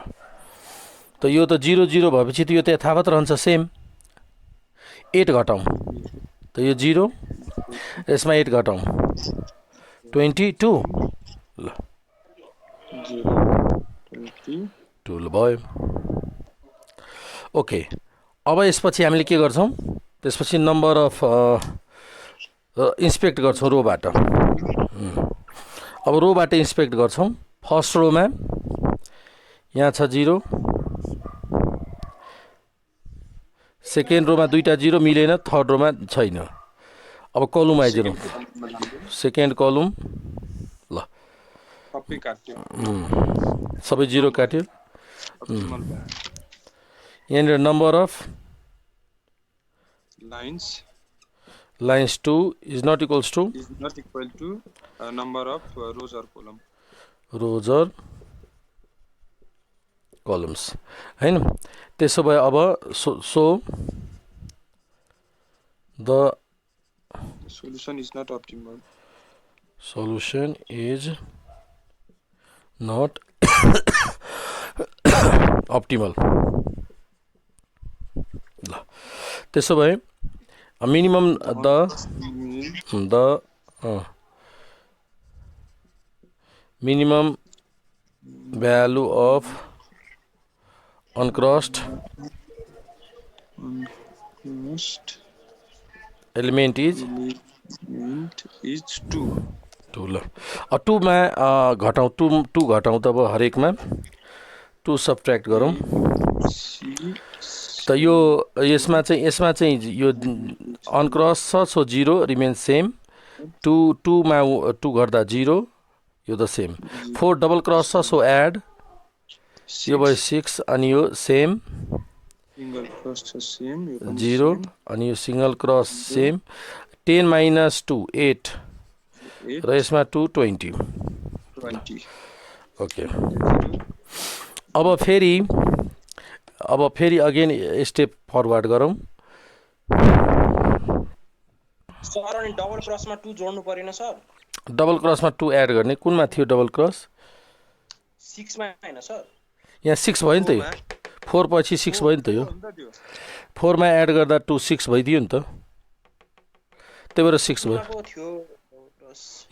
त यो त 0 0 भएपछि त यो त यथावत रहन्छ सेम। 8 घटाउँ त यो 0 यसमा 8 घटाउँ 22 ल 2 ल भयो। ओके अब यसपछि हामीले के गर्छौँ त्यसपछि नम्बर अफ इन्सपेक्ट गर्छौँ रोबाट। अब रोबाट इन्सपेक्ट गर्छौँ। फर्स्ट रोमा यहाँ छ 0 सेकेन्ड रोमा दुईटा 0 मिलेन थर्ड रोमा छैन। अब कलम आइदिउँ सेकेन्ड कलम ल सबै 0 काट्यो। यहाँनिर number of lines 2 is not equal to number of rows or column rows or columns हैन। त्यसो भए अब so the solution is not optimal solution is not optimal। ल त्यसो भए minimum the minimum value of uncrossed element is 2 ल 2 मा घटाउँ 2 घटाउँ त अब हरेकमा 2 सब्ट्र्याक्ट गरौँ त यो यसमा चाहिँ यो अनक्रस छ सो 0 रिमेन सेम 2 मा 2 घट्दा 0 यो द सेम 4 डबल क्रस छ सो एड यो भयो 6 अनि यो सेम सिंगल क्रस छ सेम 0 अनि यो सिंगल क्रस सेम 10 माइनस 2 8 र यसमा 2 20 ओके। अब फेरि अगेन स्टेप फरवर्ड गरौँ। सर अनि डबल क्रसमा 2 जोड्नु परेन सर? डबल क्रसमा 2 एड गर्ने कुनमा थियो डबल क्रस 6 मा हैन सर? यहाँ 6 भयो नि त यो 4 पछि 6 भयो नि त यो 4 मा एड गर्दा 2 6 भइदियो नि त त्यही भएर 6 भयो।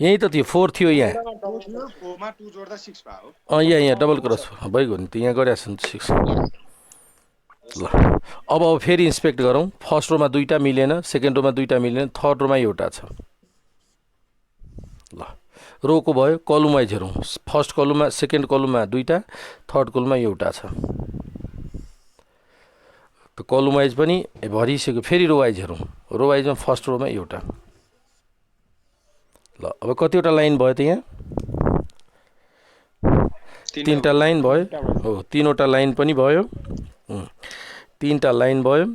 यही त थियो 4 थियो यहाँ 4 मा 2 जोड्दा 6 भयो। यहाँ डबल क्रस भइगयो नि त यहाँ गरिरहेको छ नि 6 ल। अब फेरि इन्सपेक्ट गरौँ। फर्स्ट रोमा दुईटा मिलेन सेकेन्ड रोमा दुईटा मिलेन थर्ड रोमा एउटा छ ल रोको भयो कलम वाइज हेरौँ। फर्स्ट कलममा सेकेन्ड कलममा दुईटा थर्ड कलममा एउटा छ त कलम वाइज पनि भरिसक्यो। फेरि रो वाइज हेरौँ। रो वाइजमा फर्स्ट रोमा एउटा ल। अब कतिवटा लाइन भयो त यहाँ 3टा लाइन भयो हो 3वटा लाइन पनि भयो 3टा लाइन भयो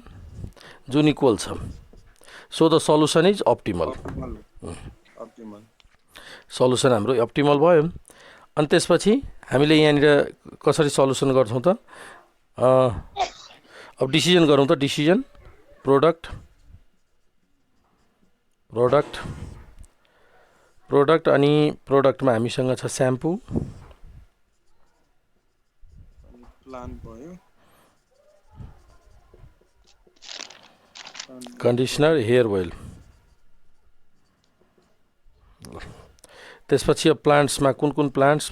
जुन इक्वल छ। So the solution is optimal. Solution हाम्रो अप्टिमल भयो। अनि त्यसपछि हामीले यहाँनिर कसरी सल्युसन गर्छौँ त अब डिसिजन गरौँ त। डिसिजन प्रोडक्ट अनि प्रोडक्टमा हामीसँग छ स्याम्पू प्लान्ट भयो कन्डिसनर हेयर ओइल त्यसपछि अब प्लान्ट्समा कुन कुन प्लान्ट्स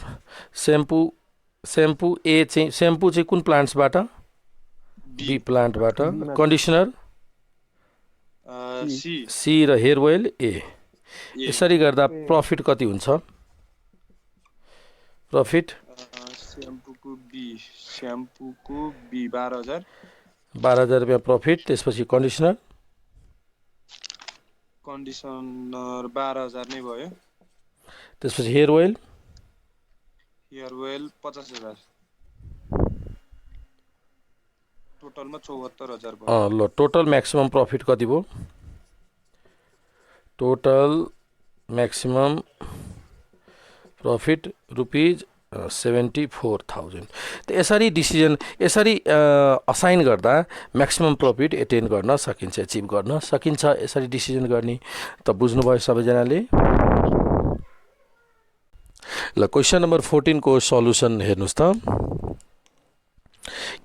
सेम्पू ए चाहिँ सेम्पू चाहिँ कुन प्लान्ट्सबाट बी प्लान्टबाट कन्डिसनर सी सी र हेयर ओइल ए यसरी गर्दा प्रफिट कति हुन्छ प्रफिट स्याम्पूको बी 12,000 12,000 रुपियाँ प्रफिट त्यसपछि कन्डिसनर 12,000 नै भयो त्यसपछि हेयर ओइल 50,000 टोटलमा 74,000 भयो ल टोटल म्याक्सिमम प्रफिट कति भयो टोटल म्याक्सिमम प्रफिट रुपिज 74,000 त यसरी डिसिजन यसरी असाइन गर्दा म्याक्सिमम प्रफिट एटेन गर्न सकिन्छ एचिभ गर्न सकिन्छ यसरी डिसिजन गर्ने त बुझ्नुभयो सबैजनाले ल क्वेसन नम्बर 14 को सल्युसन हेर्नुस् त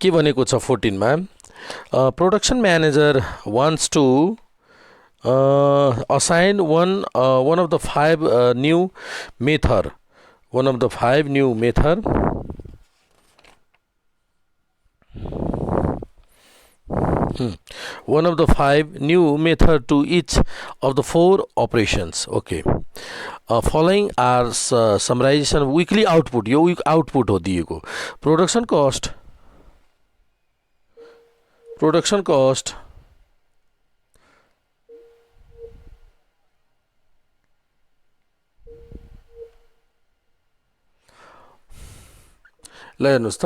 के भनेको छ 14 मा production manager wants to assign one of the five new method one of the five new method one of the five new method to each of the four operations okay following are summarization weekly output यो week output हो दिएको production cost ल हेर्नुहोस् त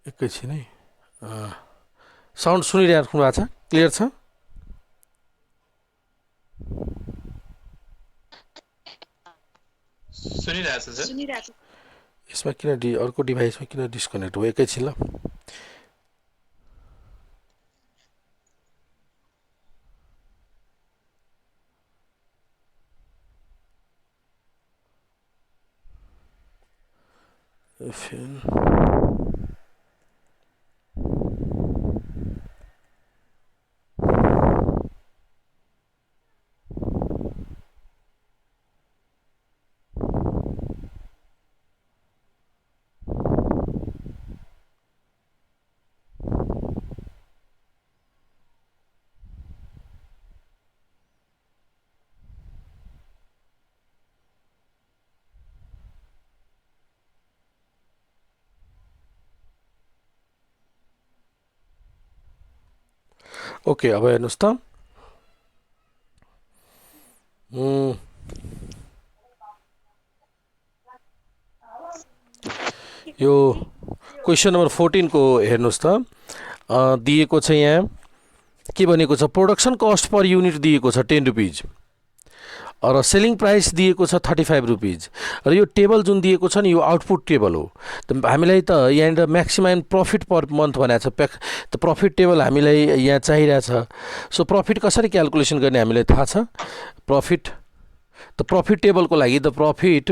एकैछिन है sound सुनिराख्नु भएको छ क्लियर छ सुनिरहेको यसमा किन अर्को डिभाइसमा किन डिस्कनेक्ट भयो एकैछिन ल ओके अब हेर्नुहोस् त यो क्वेसन नम्बर 14 को हेर्नुहोस् त दिएको छ यहाँ के भनेको छ प्रोडक्सन कस्ट पर युनिट दिएको छ 10 रुपीज र सेलिङ प्राइस दिएको छ 35 रुपीज र यो टेबल जुन दिएको छ नि यो आउटपुट टेबल हो त हामीलाई त यहाँनिर म्याक्सिमम प्रफिट पर मन्थ भनेको छ त प्रफिट टेबल हामीलाई यहाँ चाहिरहेछ सो प्रफिट कसरी क्याल्कुलेसन गर्ने हामीलाई थाहा छ प्रफिट टेबलको लागि त profit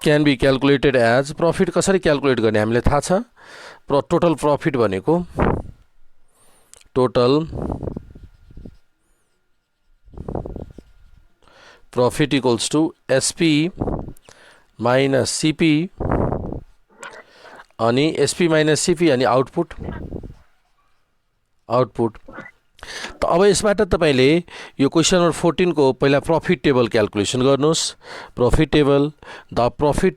can be calculated as profit कसरी क्याल्कुलेट गर्ने हामीलाई थाहा छ टोटल प्रफिट भनेको total profit equals to SP minus CP अनि एसपी माइनस सीपी अनि आउटपुट त अब यसबाट तपाईले यो क्वेसन नम्बर 14 को पहिला प्रफिट टेबल क्याल्कुलेसन गर्नुस् प्रफिट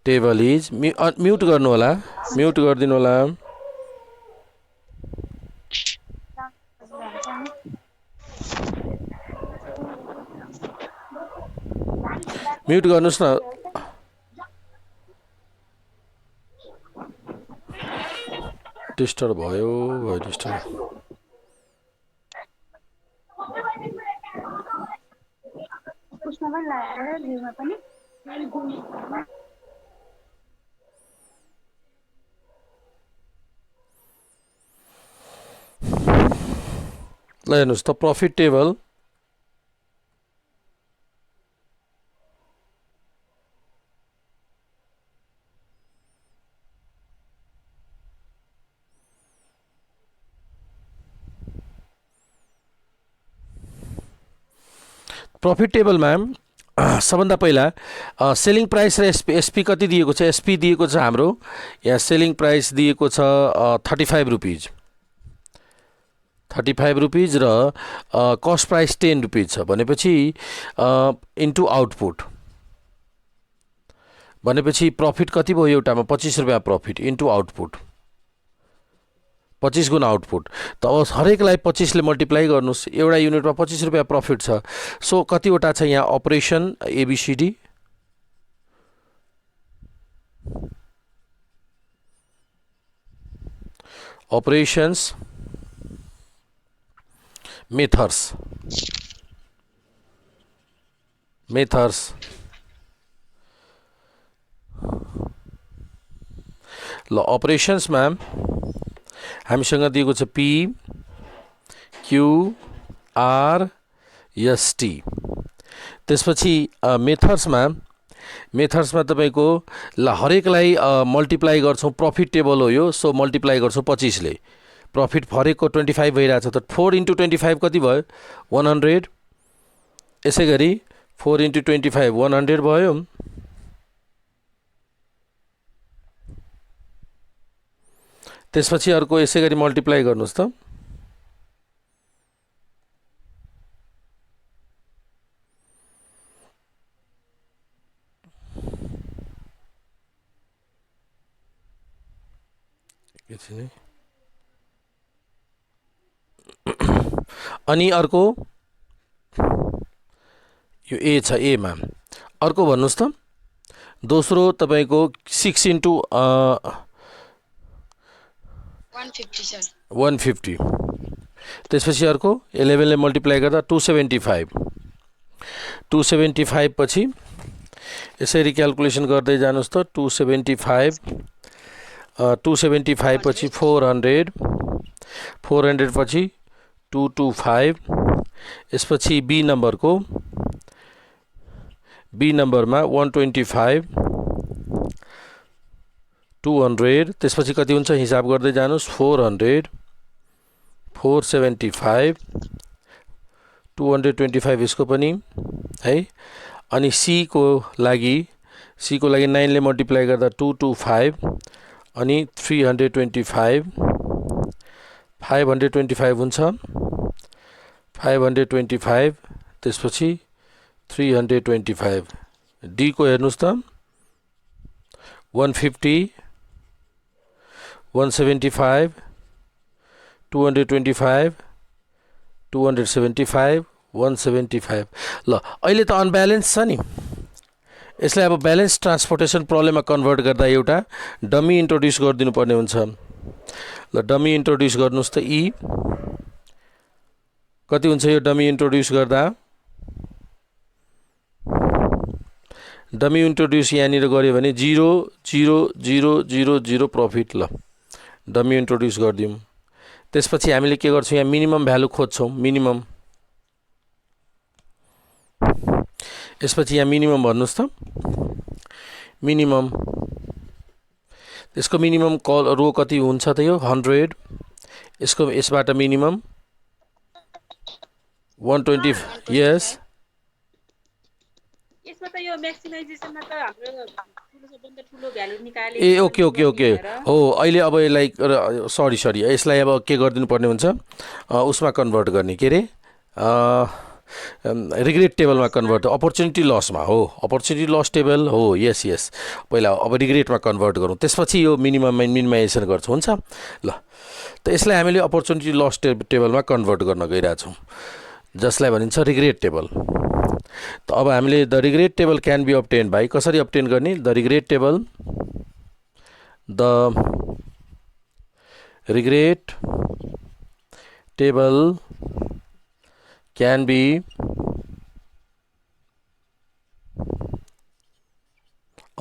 टेबल इज म्युट गर्नु होला म्युट गरिदिनु होला म्युट गर्नुस् न डिस्टर्ब भयो डिस्टर्ब उसमा पनि लगाएर जिउमा पनि ल हेर्नुहोस् त प्रफिट टेबल प्रफिट टेबलमा सबभन्दा पहिला सेलिङ प्राइस र एसपी कति दिएको छ एसपी दिएको छ हाम्रो यहाँ सेलिङ प्राइस दिएको छ 35 रुपिज 35 रुपिज र कस्ट प्राइस 10 रुपिज छ भनेपछि इन्टु आउटपुट भनेपछि प्रफिट कति भयो एउटामा 25 रुपियाँ प्रफिट इन्टु आउटपुट 25 गुना आउटपुट त अब हरेकलाई 25 ले मल्टिप्लाई गर्नुस् एउटा युनिटमा 25 रुपियाँ प्रफिट छ सो कतिवटा छ यहाँ अपरेसन एबीसीडी operations methods ल operations मा हामीसँग दिएको छ P Q R S T त्यसपछि मेथड्समा तपाईको ल हरेकलाई मल्टिप्लाई गर्छौं प्रॉफिट टेबल हो यो सो मल्टिप्लाई गर्छौं 25 ले प्रॉफिट हरेकको 25 भइराछ त 4 * 25 कति भयो 100 यसैगरी 4 * 25 100 भयो त्यसपछि अर्को यसैगरी मल्टिप्लाई गर्नुस् त अनि अर्को यो ए छ ए मा अर्को भन्नुस् त दोस्रो तपाईको 6 * 150 सर 150 त्यसपछि अर्को 11 ले मल्टिप्लाई गर्दा 275 पछि यसरी क्याल्कुलेसन गर्दै जानुस् त 275 पछि 400 पछि 225 यसपछि बी नम्बरमा 125 200 त्यसपछि कति हुन्छ हिसाब गर्दै जानुस् 400 475 225 यसको पनि है अनि सी को लागि 9 ले मल्टिप्लाई गर्दा 225 अनि 325 525 हुन्छ 525 त्यसपछि 325 डी को हेर्नुस् त 150 175 225 275 175 ल अहिले त अनब्यालेन्स छ नि यसलाई अब ब्यालेन्स ट्रान्सपोर्टेसन प्रब्लममा कन्भर्ट गर्दा एउटा डमी इन्ट्रोड्युस गरिदिनु पर्ने हुन्छ ल डमी इन्ट्रोड्युस गर्नुस् त ई कति हुन्छ यो डमी इन्ट्रोड्युस गर्दा डमी इन्ट्रोड्युस यहाँनिर गर्यो भने 0.0000 प्रफिट ल डमी इन्ट्रोड्युस गर्दियौं त्यसपछि हामीले के गर्छौं यहाँ मिनिमम भ्यालु खोज्छौं मिनिमम यसपछि यहाँ मिनिमम भन्नुस् त मिनिमम यसको मिनिमम रो कति हुन्छ त यो 100 यसबाट मिनिमम 120 यस यसमा त यो म्याक्सिमाइजेसनमा त हाम्रो ठुलो सबभन्दा ठुलो भ्यालु निकाले ए ओके हो अहिले अब यसलाई सरी यसलाई अब के गर्दिनु पर्ने हुन्छ उसमा कन्भर्ट गर्ने के रे रिग्रेट टेबलमा कन्भर्ट अपर्चुनिटी लसमा हो अपर्चुनिटी लस टेबल हो यस पहिला अब रिग्रेटमा कन्भर्ट गरौँ त्यसपछि यो मिनिमाइजेसन गर्छौं हुन्छ ल त यसलाई हामीले अपर्चुनिटी लस टेबलमा कन्भर्ट गर्न गइरहेछौं जसलाई भनिन्छ रिग्रेट टेबल त अब हामीले the regret table can be obtain by कसरी अब्टेन गर्ने the regret table can be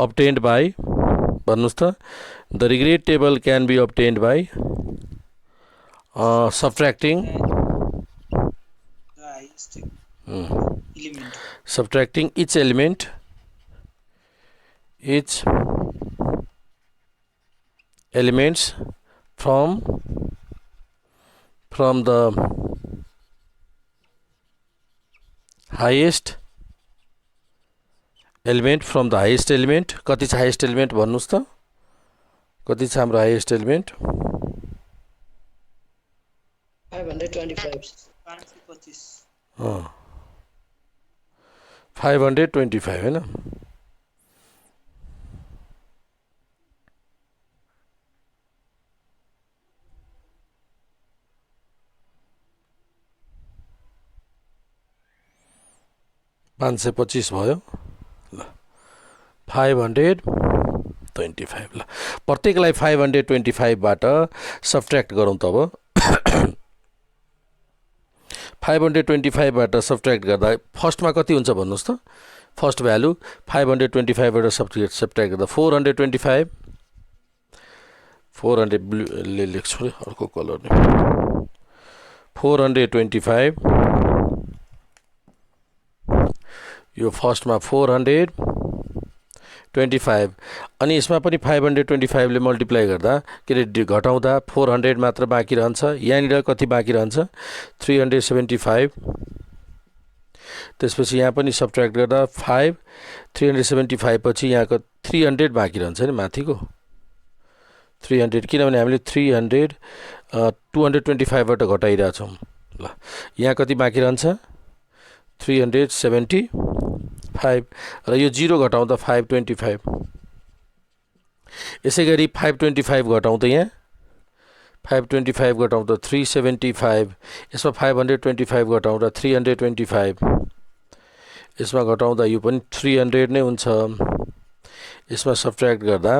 obtained by भन्नुस् त the regret table can be obtained by subtracting each elements from the highest element कति छ highest element भन्नुस् त कति छ हाम्रो हाइएस्ट एलिमेन्ट 525 हैन पाँच सय 25 भयो ल 525 ल प्रत्येकलाई 525 बाट सब्ट्र्याक्ट गरौँ त अब 525 बाट सब्ट्र्याक्ट गर्दा फर्स्टमा कति हुन्छ भन्नुस् त फर्स्ट भ्यालु 525 बाट सब्ट्र्याक्ट गर्दा 400 ब्लू ले लेख्छु रे अर्को कलर ले 425 यो फर्स्टमा 425 अनि यसमा पनि 525 ले मल्टिप्लाई गर्दा के रे घटाउँदा 400 मात्र बाँकी रहन्छ यहाँनिर कति बाँकी रहन्छ 375 त्यसपछि यहाँ पनि सब्ट्र्याक्ट गर्दा 375 पछि यहाँको 300 बाँकी रहन्छ नि माथिको 300 किनभने हामीले 300 225 बाट घटाइरा छौं ल यहाँ कति बाँकी रहन्छ 375 र यो 0 घटाउँदा 525 यसैगरी 525 घटाउँदा यहाँ 525 घटाउँदा 375 यसमा 525 घटाउँदा 325 यसमा घटाउँदा यो पनि 300 नै हुन्छ यसमा सब्ट्र्याक्ट गर्दा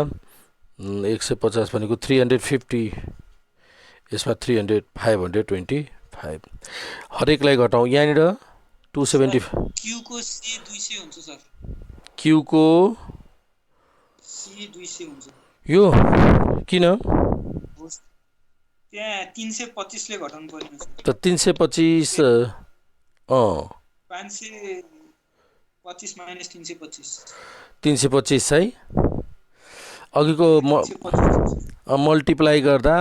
150 भनेको 350 यसमा 300 525 हरेकलाई घटाउँ यहाँनिर 270 क्यू को सी 200 हुन्छ सर क्यू को सी 200 हुन्छ यो किन त्यहाँ 325 ले घटाउनु पर्ने छ त 325 525 माइनस 325 325 है अघिको मल्टिप्लाई गर्दा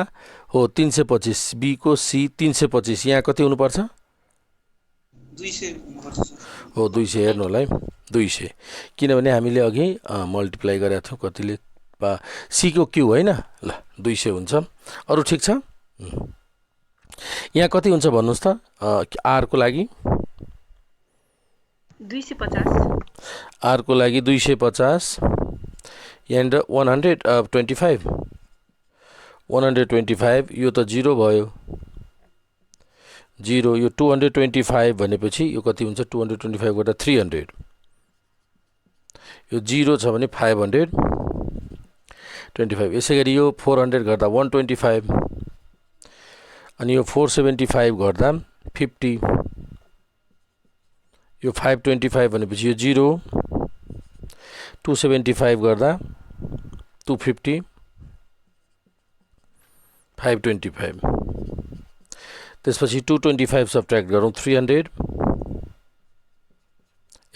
हो 325 बी को सी 325 यहाँ कति हुनु पर्छ 200 हुनुपर्छ सर हो 200 हेर्नु होला है 200 किनभने हामीले अघि मल्टिप्लाई गरेका थियौं कतिले सी को क्यू हैन ल 200 हुन्छ अरु ठीक छ यहाँ कति हुन्छ भन्नुस् त आर को लागि 250 आर को लागि 250 एन्ड 125 यो त 0 भयो 0 यो 225 भनेपछि यो कति हुन्छ 225 गर्दा 300 यो 0 छ भने 525 यसैगरी यो 400 गर्दा 125 अनि यो 475 गर्दा 50 यो 525 भनेपछि यो 0 275 गर्दा 250 525 त्यसपछि 225 सब्ट्र्याक्ट गरौँ 300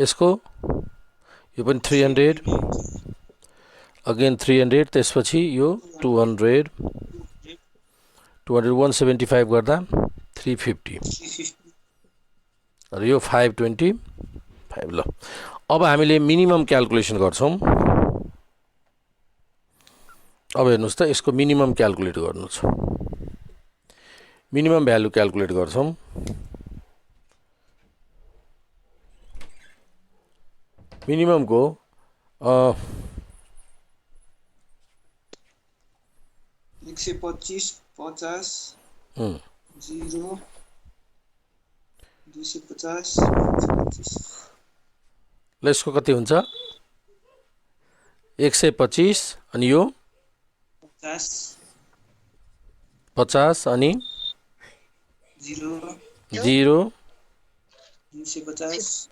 यसको यो पनि 300 अगेन 300 त्यसपछि यो 200 175 गर्दा 350 र यो 525 ल अब हामीले मिनिमम क्याल्कुलेसन गर्छौं अब हेर्नुस् त यसको मिनिमम क्याल्कुलेट गर्नु छ मिनिमम भ्यालु क्याल्कुलेट गर्छौं मिनिमम को 125 50 0 250 25 ल यसको कति हुन्छ 125 अनि यो 50 अनि 0 0 250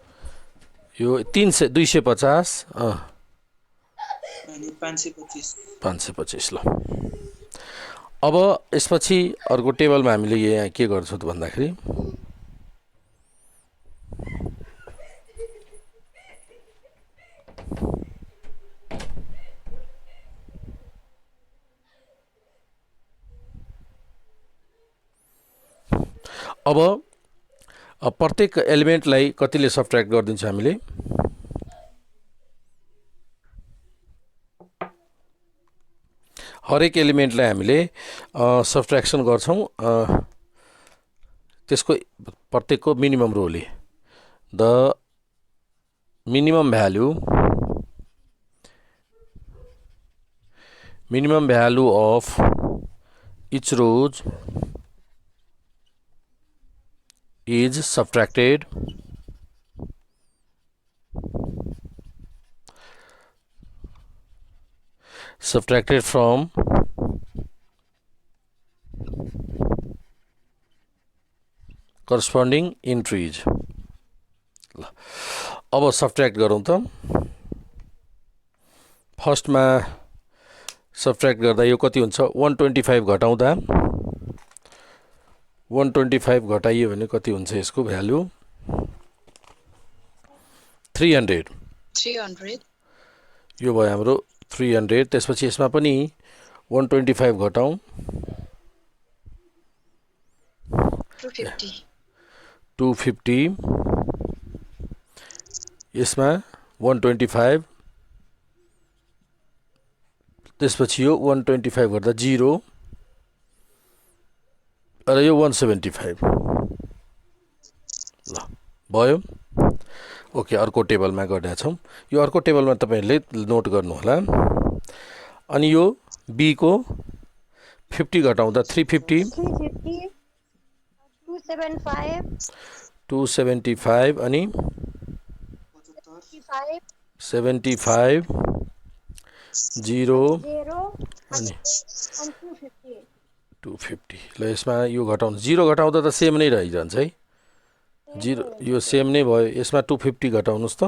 यो 250 अनि 525 525 ल अब यसपछि अर्को टेबलमा हामीले यहाँ के गर्छौँ त भन्दाखेरि अब प्रत्येक एलिमेन्टलाई कतिले सब्ट्र्याक्ट गरिदिन्छ हामीले हरेक एलिमेन्टलाई हामीले सब्ट्र्याक्सन गर्छौँ त्यसको प्रत्येकको minimum role the minimum value of each rows is subtracted from corresponding entries. अब सब्ट्र्याक्ट गरौँ त फर्स्टमा सब्ट्र्याक्ट गर्दा यो कति हुन्छ 125 घटाउँदा 125 घटाइयो भने कति हुन्छ यसको भ्यालु 300 यो भयो हाम्रो 300 त्यसपछि यसमा पनि 125 घटाउँ 250 यसमा 125 त्यसपछि यो 125 गर्दा 0 र यो 175 ल भयो ओके अर्को टेबलमा गरेका छौँ यो अर्को टेबलमा तपाईहरुले नोट गर्नु होला अनि यो बी को 50 घटाउँदा 350 275 अनि 75 0 अनि 250 ल यसमा यो घटाउनु 0 घटाउँदा त सेम नै रहिरहन्छ है 0 यो सेम नै भयो यसमा 250 घटाउनुस् त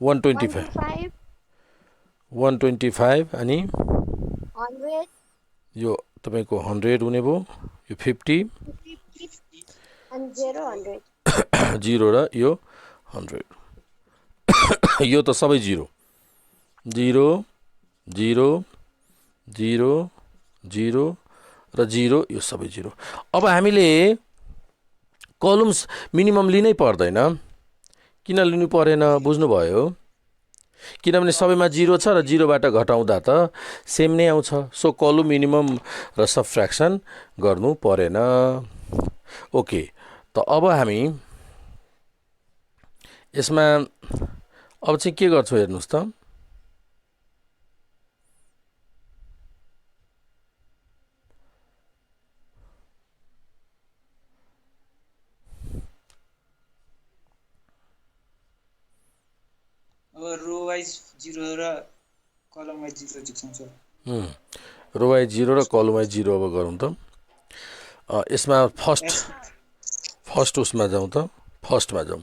125 अनि 100 यो तपाईको 100 हुने भयो यो 50 and 0 0 र यो 100 यो त सबै 0 0 0 0 0 र 0 यो सबै 0 अब हामीले कलम्स मिनिमम लिनै पर्दैन किन लिनु परेन बुझ्नुभयो किनभने सबैमा 0 छ र 0 बाट घटाउँदा त सेम नै आउँछ सो कलम मिनिमम र सब्ट्र्याक्सन गर्नु परेन ओके त अब हामी यसमा अब चाहिँ के गर्छौ हेर्नुस् त अब रो वाइज 0 र कलम वाइज 0 लेख्छौँ सर रो वाइज 0 र कलम वाइज 0 अब गरौँ त यसमा फर्स्ट उसमा जाउँ त फर्स्टमा जाउँ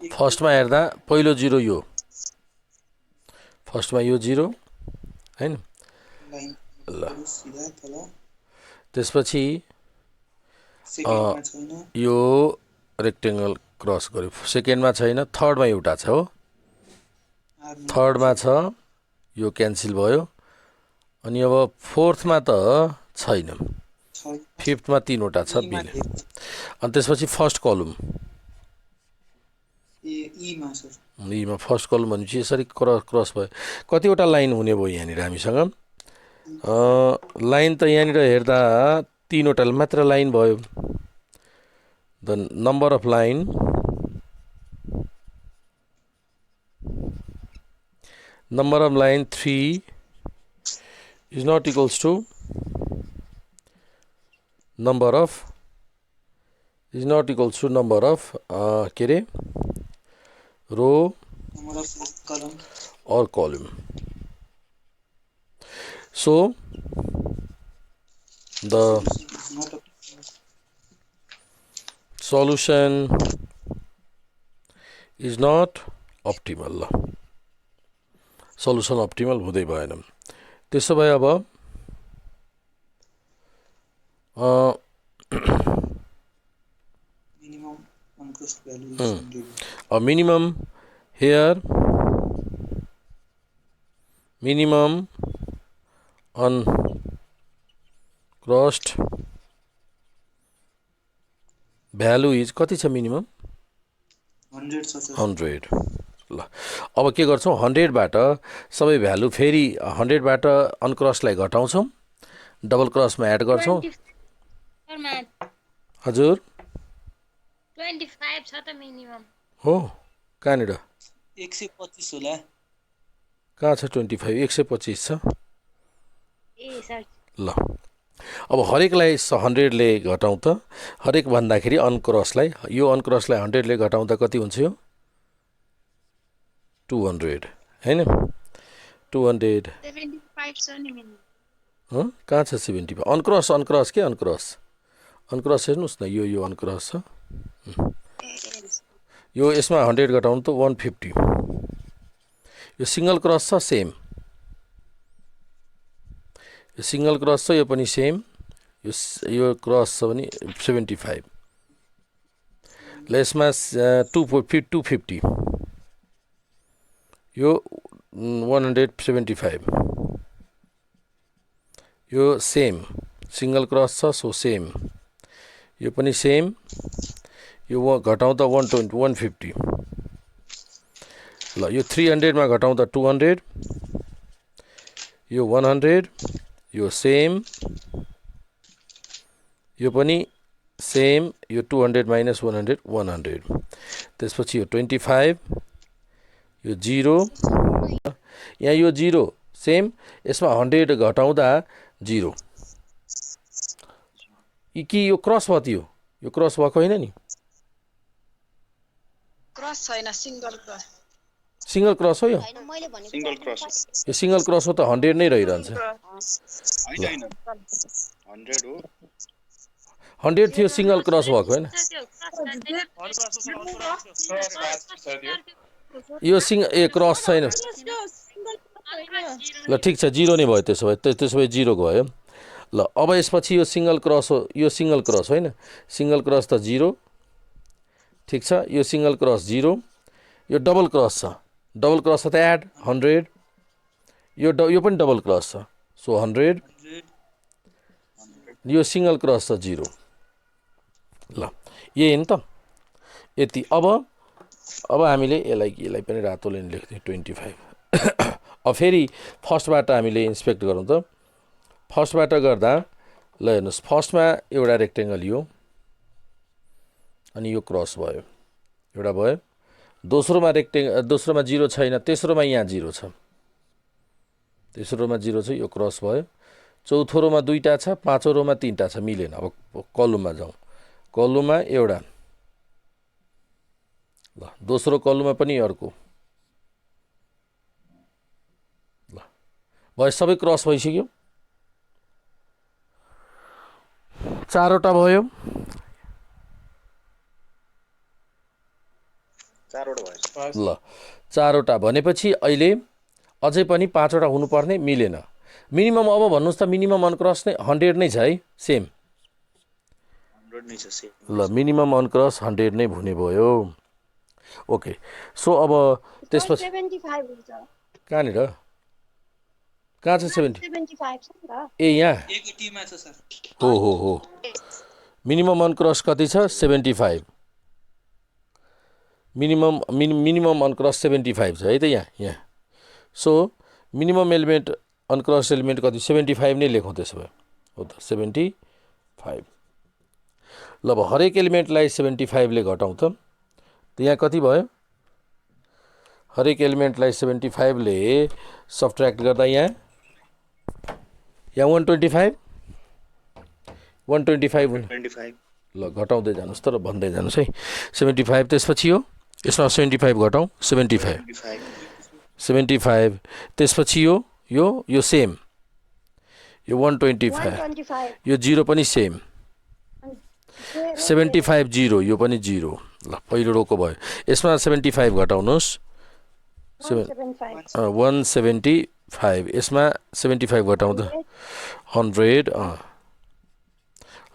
फर्स्टमा हेर्दा पहिलो 0 यो फर्स्टमा यो 0 हैन ल त्यसपछि यो रेक्टेंगल क्रस गर्यो सेकेन्डमा छैन थर्डमा एउटा छ हो थर्डमा छ यो क्यान्सल भयो अनि अब फोर्थमा त छैन फिफ्थमा 3 वटा छ बिल अनि त्यसपछि फर्स्ट कलम ईमा फर्स्ट कलम भनेपछि यसरी क्रस भयो कतिवटा लाइन हुने भयो यहाँनिर हामीसँग लाइन त यहाँनिर हेर्दा 3 वटा मात्र लाइन भयो the number of line number of line 3 is not equals to number of के रे रो Number of column. or column. So the Is not optimal. solution is not optimal. Solution optimal हुँदै भएन. त्यसो भए अब Minimum uncrossed value is 100. a minimum here, minimum uncrossed value is कति छ minimum 100 छ सर. 100. ल अब के गर्छौं 100 बाट सबै भ्यालु फेरि 100 बाट अनक्रसलाई घटाउँछौं, डबल क्रसमा एड गर्छौं. हजुर 25 छ त मिनिमम. हो कहाँनिर 125 होला. कहाँ छ 25 125 छ. ए सर ल अब हरेकलाई 100 ले घटाउँ त. हरेक भन्दाखेरि अनक्रसलाई, यो अनक्रसलाई 100 ले घटाउँदा कति हुन्छ यो 200 हैन. 200 75 छ नि मिनिमम. कहाँ छ 75 अनक्रस अनक्रस के अनक्रस अनक्रस हेर्नुस् न यो अनक्रस छ. यो यसमा 100 घटाउनु त 150. यो सिंगल क्रस छ सेम. यो सिंगल क्रस छ यो पनि सेम. यो क्रस छ भने 75. ल यसमा 250 यो 175. यो सेम सिंगल क्रस छ सो सेम. यो पनि सेम. यो घटाउँदा 150. ल यो 300 मा घटाउँदा 200. यो 100. यो सेम. यो पनि सेम. यो 200 माइनस 100 100. त्यसपछि यो 25. यो 0. यहाँ यो 0 सेम. यसमा 100 घटाउँदा 0. कि यो क्रस भयो यो क्रस भएको हैन नि. क्रस छैन सिंगल क्रस. सिंगल क्रस हो यो. हैन मैले भनेको सिंगल क्रस यो सिंगल क्रस हो त 100 नै रहिरहन्छ. हैन 100 हो. 100 थियो सिंगल क्रस भएको हैन. यो क्रस छैन. ल ठिक छ 0 नै भयो त्यसो भए 0 गयो. ल अब यसपछि यो सिंगल क्रस हो. यो सिंगल क्रस होइन. सिंगल क्रस त 0 ठिक छ. यो सिंगल क्रस 0. यो डबल क्रस छ. डबल क्रस छ त एड 100. यो पनि डबल क्रस छ सो 100. यो सिंगल क्रस छ 0. ल यही नि त यति. अब हामीले यसलाई पनि रातोले लेख्दै 25. अब फेरि फर्स्टबाट हामीले इन्स्पेक्ट गरौँ त. फर्स्टबाट गर्दा ल हेर्नुहोस् फर्स्टमा एउटा रेक्टेङ्गल यो अनि यो क्रस भयो एउटा भयो. दोस्रोमा दोस्रोमा 0 छैन. तेस्रोमा यहाँ 0 छ. तेस्रोमा 0 छ यो क्रस भयो. चौथो रोमा 2टा छ. पाँचौं रोमा 3टा छ. मिलेन. अब कलममा जाउँ. कलममा एउटा. ल दोस्रो कलममा पनि अर्को. ल भयो सबै क्रस भइसक्यो. 4वटा भयो. 4वटा भयो. ल 4वटा भनेपछि अहिले अझै पनि 5वटा हुनुपर्ने मिलेन. मिनिमम अब भन्नुस् त मिनिमम अनक्रस नै 100 नै छ है. सेम 100 नै छ सेम. ल मिनिमम अनक्रस 100 नै हुने भयो. ओके सो अब त्यसपछि 75 हुन्छ. कहाँनिर कहाँ छ 75 छ नि त. ए यहाँ 180 मा छ सर. हो मिनिमम अनक्रस कति छ 75. मिनिमम अनक्रस 75 छ है त यहाँ. सो मिनिमम एलिमेन्ट अनक्रस एलिमेन्ट कति 75 नै लेखौँ त्यसो भए. हो त 75. ल अब हरेक एलिमेन्टलाई 75 ले घटाउँ त यहाँ कति भयो. हरेक एलिमेन्टलाई 75 ले सब्ट्र्याक्ट गर्दा यहाँ 125 125 25. ल घटाउँदै जानुस् त र भन्दै जानुस् है. 75 त्यसपछि यो यसमा 75 घटाउँ 75 75 त्यसपछि यो सेम यो 125 125 यो 0 पनि सेम 75 0 यो पनि 0 ल पहिलो रोको भयो यसमा 75 घटाउनुस् 175 यसमा 75 घटाउँदा 100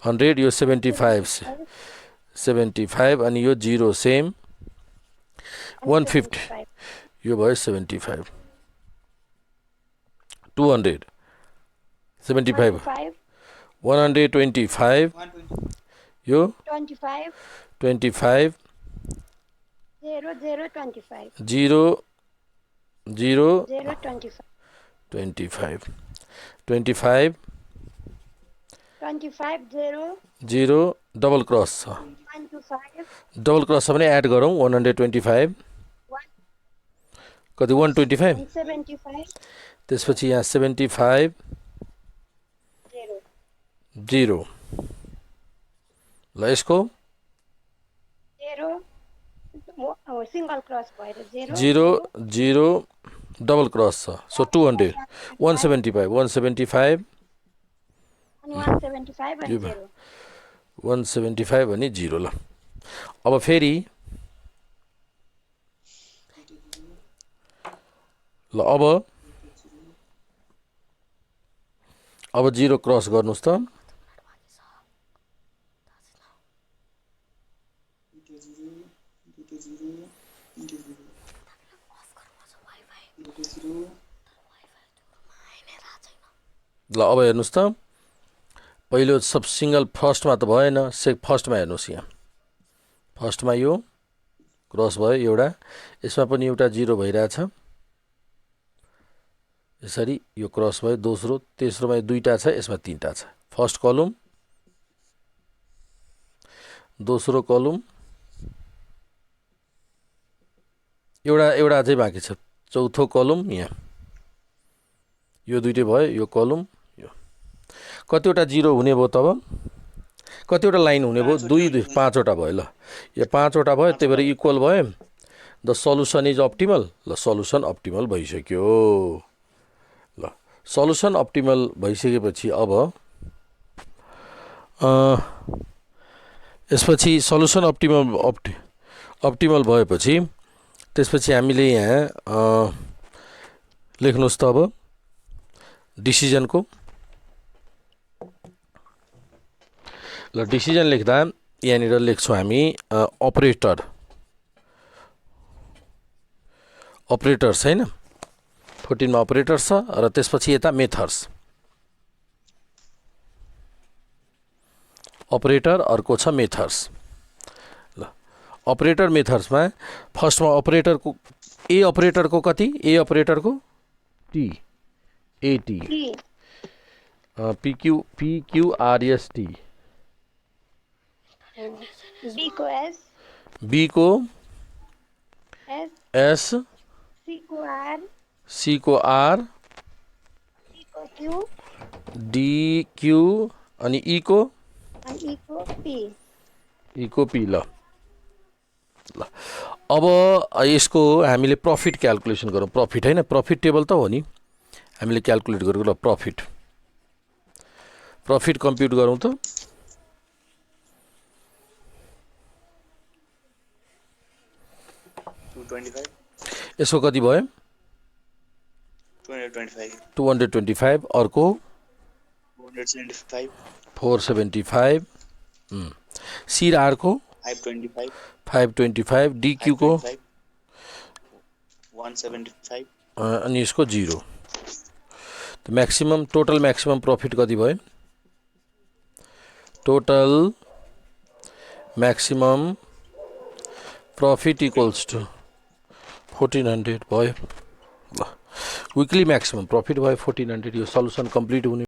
100 यो 75 अनि यो 0 सेम 150 यो भयो 75 200 75 125 यो 25 25 0 0 25 0 0 0 25 25 25 25 0 0 डबल क्रस छ 125 डबल क्रस छ भने एड गरौँ 125 कति 125 75 त्यसपछि यहाँ 75 0 ल यसको 0 सिंगल क्रस भएर 0 0 डबल क्रस छ सो 200 175 175 अनि 175 अनि 0 175 अनि 0 ल अब फेरि ल अब 0 क्रस गर्नुस् त ल अब हेर्नुस् त पहिलो सब सिंगल फर्स्टमा त भएन फर्स्टमा हेर्नुस् यहाँ फर्स्टमा यो क्रस भयो एउटा यसमा पनि एउटा 0 भइरहेछ यसरी यो क्रस भयो दोस्रो तेस्रोमा दुईटा छ यसमा तीनटा छ फर्स्ट कलम दोस्रो कलम एउटा अझै बाँकी छ चौथो कलम यहाँ यो दुईटै भयो यो कलम यो कतिवटा 0 हुने भयो तब कतिवटा लाइन हुने भयो 2 5वटा भयो ल यो 5वटा भयो त्यही भएर इक्वल भयो द सल्युसन इज अप्टिमल ल सल्युसन अप्टिमल भइसक्यो ल सल्युसन अप्टिमल भइसकेपछि अब यसपछि सल्युसन अप्टिमल भएपछि त्यसपछि हामीले यहाँ लेख्नुस् त अब डिसिजनको ल डिसिजन लेख्दा यहाँनिर लेख्छौँ हामी अपरेटर्स हैन 14 मा अपरेटर्स छ र त्यसपछि यता मेथड्स अपरेटर अर्को छ मेथड्स ल अपरेटर मेथड्समा फर्स्टमा अपरेटरको ए अपरेटरको कति ए अपरेटरको टी एटी PQRST बी को एस सी को आर डी क्यू अनि ई को पी ल अब यसको हामीले प्रफिट क्याल्कुलेसन गरौँ प्रफिट हैन प्रफिट टेबल त हो नि हामीले क्याल्कुलेट गरेको ल प्रफिट कम्प्युट गरौँ त यसको कति भयो 225 अर्को 475 सी र आर को 525 डीक्यू को 175 अनि यसको 0 मैक्सिमम टोटल मैक्सिमम प्रॉफिट कति भयो total maximum profit equals to 1400 भयो ल वीकली मैक्सिमम प्रॉफिट भयो 1400 यो सल्युसन कम्प्लिट हुने